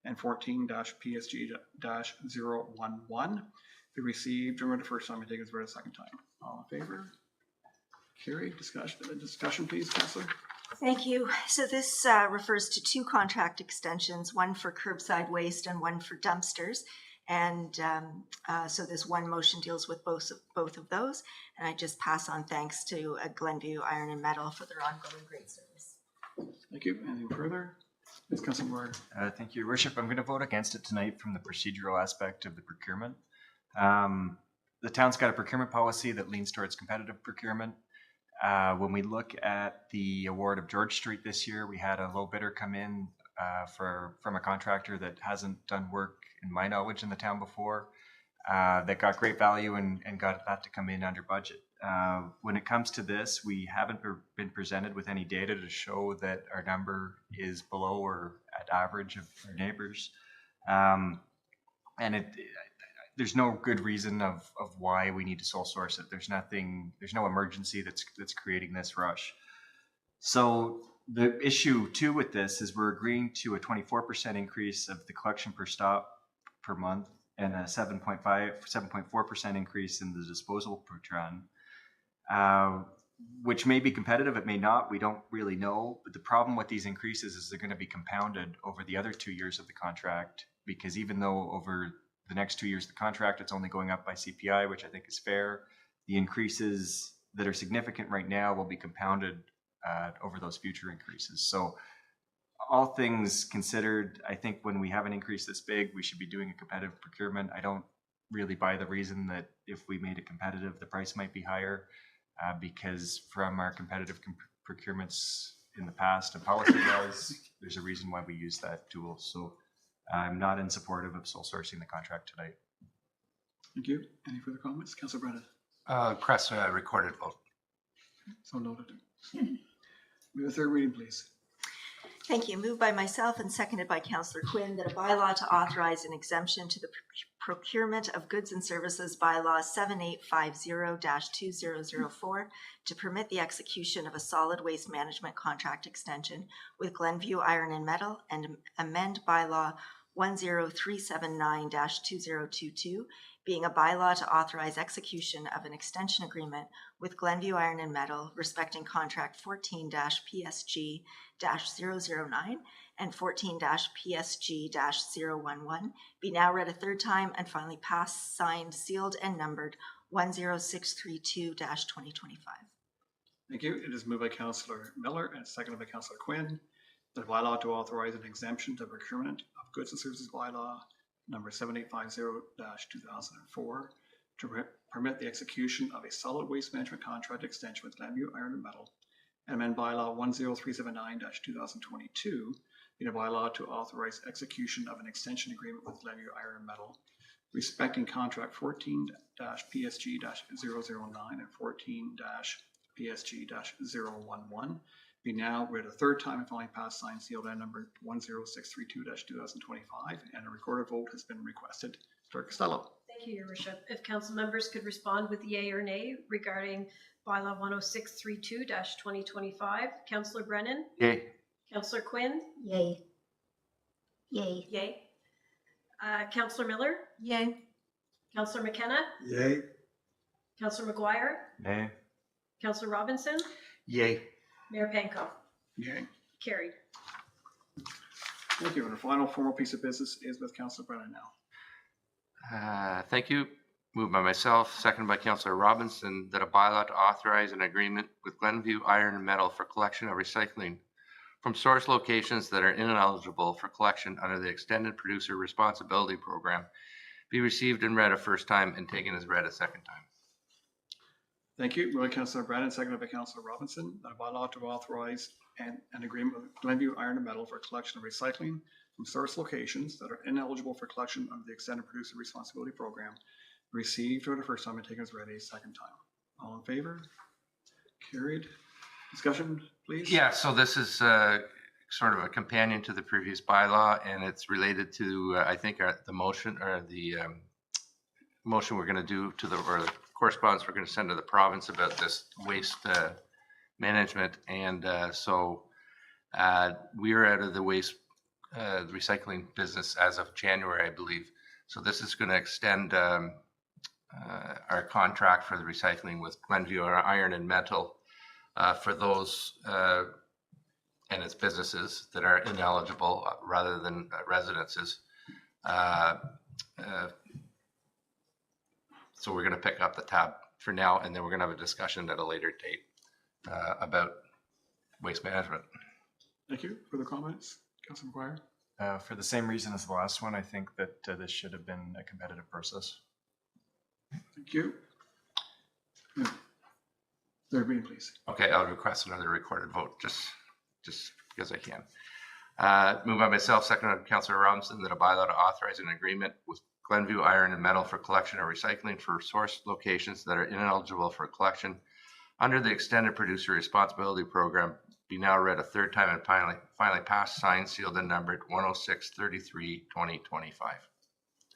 and 14-PSG-011 be received and read the first time and taken as read a second time. All in favor? Carried. Discussion, please, Councillor. Thank you. So this refers to two contract extensions, one for curbside waste and one for dumpsters. And so this one motion deals with both of those. And I just pass on thanks to Glenview Iron and Metal for their ongoing great service. Thank you. Anything further? Ms. Councillor Moore. Thank you, Your Worship. I'm going to vote against it tonight from the procedural aspect of the procurement. The town's got a procurement policy that leans towards competitive procurement. When we look at the award of George Street this year, we had a low bidder come in from a contractor that hasn't done work, in my knowledge, in the town before, that got great value and got that to come in under budget. When it comes to this, we haven't been presented with any data to show that our number is below or at average of our neighbors. And there's no good reason of why we need to sole source it. There's no emergency that's creating this rush. So the issue too with this is we're agreeing to a 24% increase of the collection per stop per month and a 7.4% increase in the disposal per ton, which may be competitive, it may not, we don't really know. But the problem with these increases is they're going to be compounded over the other 2 years of the contract, because even though over the next 2 years of the contract, it's only going up by CPI, which I think is fair. The increases that are significant right now will be compounded over those future increases. So all things considered, I think when we have an increase this big, we should be doing a competitive procurement. I don't really buy the reason that if we made it competitive, the price might be higher, because from our competitive procurements in the past and policy-wise, there's a reason why we use that tool. So I'm not in support of sole sourcing the contract tonight. Thank you. Any further comments? Councillor Brennan. Press recorded vote. So noted. We have a third reading, please. Thank you. Moved by myself and seconded by Councillor Quinn that a bylaw to authorize an exemption to the procurement of goods and services bylaw 7850-2004 to permit the execution of a solid waste management contract extension with Glenview Iron and Metal and amend bylaw 10379-2022, being a bylaw to authorize execution of an extension agreement with Glenview Iron and Metal respecting contract 14-PSG-009 and 14-PSG-011 be now read a third time and finally passed, signed, sealed, and numbered 10632-2025. Thank you. It is moved by Councillor Miller and seconded by Councillor Quinn that a bylaw to authorize an exemption to procurement of goods and services bylaw number 7850-2004 to permit the execution of a solid waste management contract extension with Glenview Iron and Metal and amend bylaw 10379-2022 being a bylaw to authorize execution of an extension agreement with Glenview Iron and Metal respecting contract 14-PSG-009 and 14-PSG-011 be now read a third time and finally passed, signed, sealed, and numbered 10632-2025, and a recorded vote has been requested. Clerk Costello. Thank you, Your Worship. If council members could respond with yay or nay regarding bylaw 10632-2025. Councillor Brennan? Yay. Councillor Quinn? Yay. Yay. Yay. Councillor Miller? Yay. Councillor McKenna? Yay. Councillor McGuire? Nay. Councillor Robinson? Yay. Mayor Panko? Yay. Carried. Thank you. And our final formal piece of business is with Councillor Brennan now. Thank you. Moved by myself, seconded by Councillor Robinson, that a bylaw to authorize an agreement with Glenview Iron and Metal for collection of recycling from source locations that are ineligible for collection under the Extended Producer Responsibility Program be received and read a first time and taken as read a second time. Thank you. Moved by Councillor Brennan, seconded by Councillor Robinson, that a bylaw to authorize and an agreement with Glenview Iron and Metal for collection and recycling from source locations that are ineligible for collection under the Extended Producer Responsibility Program, received for the first time and taken as read a second time. All in favor? Carried. Discussion, please? Yeah, so this is sort of a companion to the previous bylaw, and it's related to, I think, the motion or the motion we're going to do to the, or the correspondence we're going to send to the province about this waste management. And so we're out of the waste recycling business as of January, I believe. So this is going to extend our contract for the recycling with Glenview Iron and Metal for those and its businesses that are ineligible rather than residences. So we're going to pick up the tab for now, and then we're going to have a discussion at a later date about waste management. Thank you. Further comments? Councilor McGuire? For the same reason as the last one, I think that this should have been a competitive process. Thank you. Third reading, please. Okay, I'll request another recorded vote just because I can. Moved by myself, seconded by Councilor Robinson, that a bylaw to authorize an agreement with Glenview Iron and Metal for collection or recycling for source locations that are ineligible for collection under the Extended Producer Responsibility Program be now read a third time and finally passed, signed, sealed, and numbered 106/33/2025.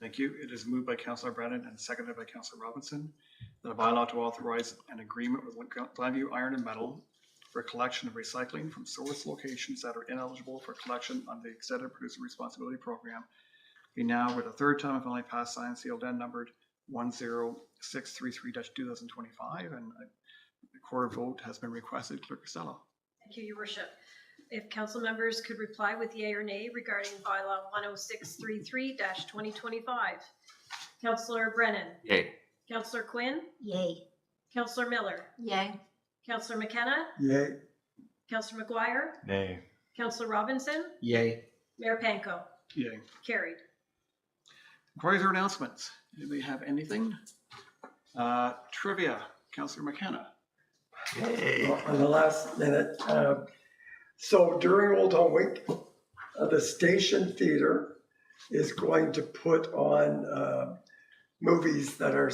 Thank you. It is moved by Councilor Brennan and seconded by Councilor Robinson that a bylaw to authorize an agreement with Glenview Iron and Metal for collection and recycling from source locations that are ineligible for collection under the Extended Producer Responsibility Program be now read a third time and finally passed, signed, sealed, and numbered 10633-2025. And a recorded vote has been requested. Clerk Costello. Thank you, Your Worship. If council members could reply with yea or nay regarding bylaw 10633-2025. Councillor Brennan. Yay. Councillor Quinn. Yay. Councillor Miller. Yay. Councillor McKenna. Yay. Councillor McGuire. Nay. Councillor Robinson. Yay. Mayor Panko. Yay. Carried. Inquiries or announcements? Anybody have anything? Trivia. Councillor McKenna. On the last minute. So during Old Home Week, the Station Theatre is going to put on movies that are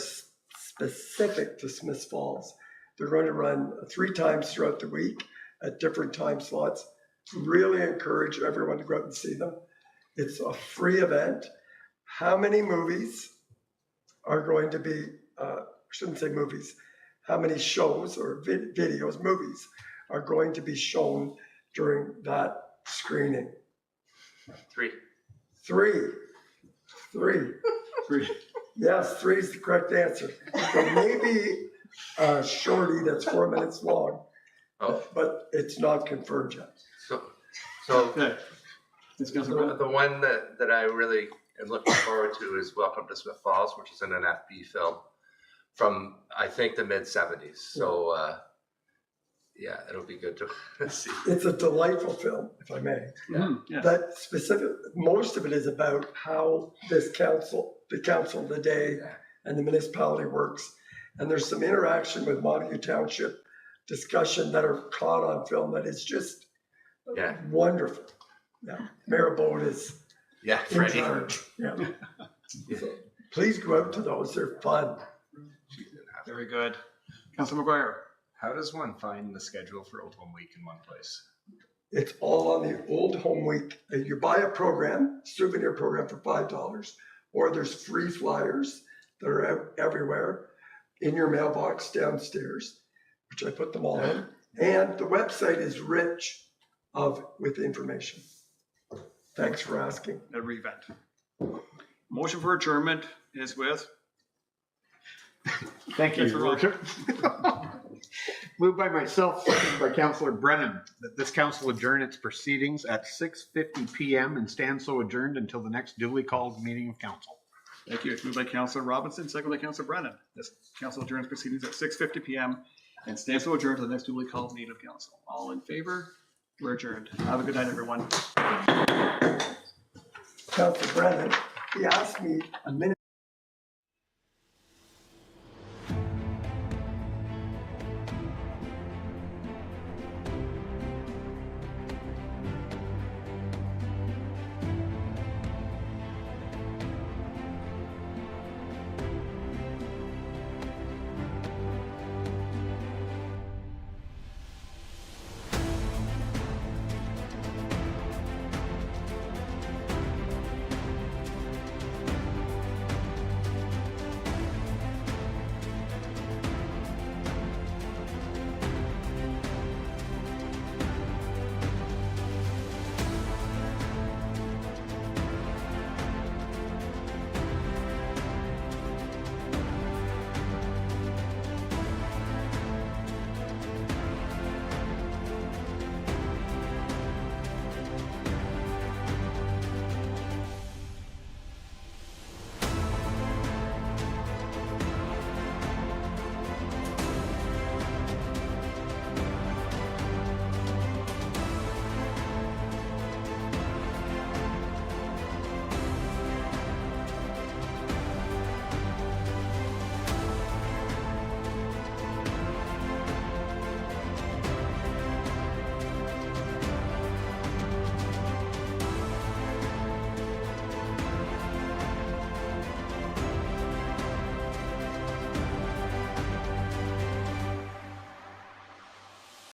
specific to Smiths Falls. They're going to run 3 times throughout the week at different time slots. Really encourage everyone to go out and see them. It's a free event. How many movies are going to be, I shouldn't say movies, how many shows or videos, movies are going to be shown during that screening? 3. 3. Yes, 3 is the correct answer. There may be a shorty that's 4 minutes long, but it's not confirmed yet. So Okay. the one that I really am looking forward to is Welcome to Smith Falls, which is an NFB film from, I think, the mid-70s. So, yeah, it'll be good to see. It's a delightful film, if I may. Yeah. That specific, most of it is about how this council, the council of the day and the municipality works. And there's some interaction with Montague Township discussion that are caught on film that is just wonderful. Yeah, Mayor Bode is in Freddie. charge. Yeah. So please go out to those, they're fun. Very good. Councilor McGuire. How does one find the schedule for Old Home Week in one place? It's all on the Old Home Week. You buy a program, souvenir program for $5, or there's free flyers that are everywhere in your mailbox downstairs, which I put them all in. And the website is rich with information. Thanks for asking. Every event. Motion for adjournment is with. Thank you, Yes, Your Worship. Moved by myself, seconded by Councilor Brennan, that this council adjourn its proceedings at 6:50 p.m. and stand so adjourned until the next duly called meeting of council. Thank you. It's moved by Councilor Robinson, seconded by Councilor Brennan. This council adjourns proceedings at 6:50 p.m. and stands so adjourned to the next duly called meeting of council. All in favor? We're adjourned. Have a good night, everyone. Councilor Brennan, he asked me a minute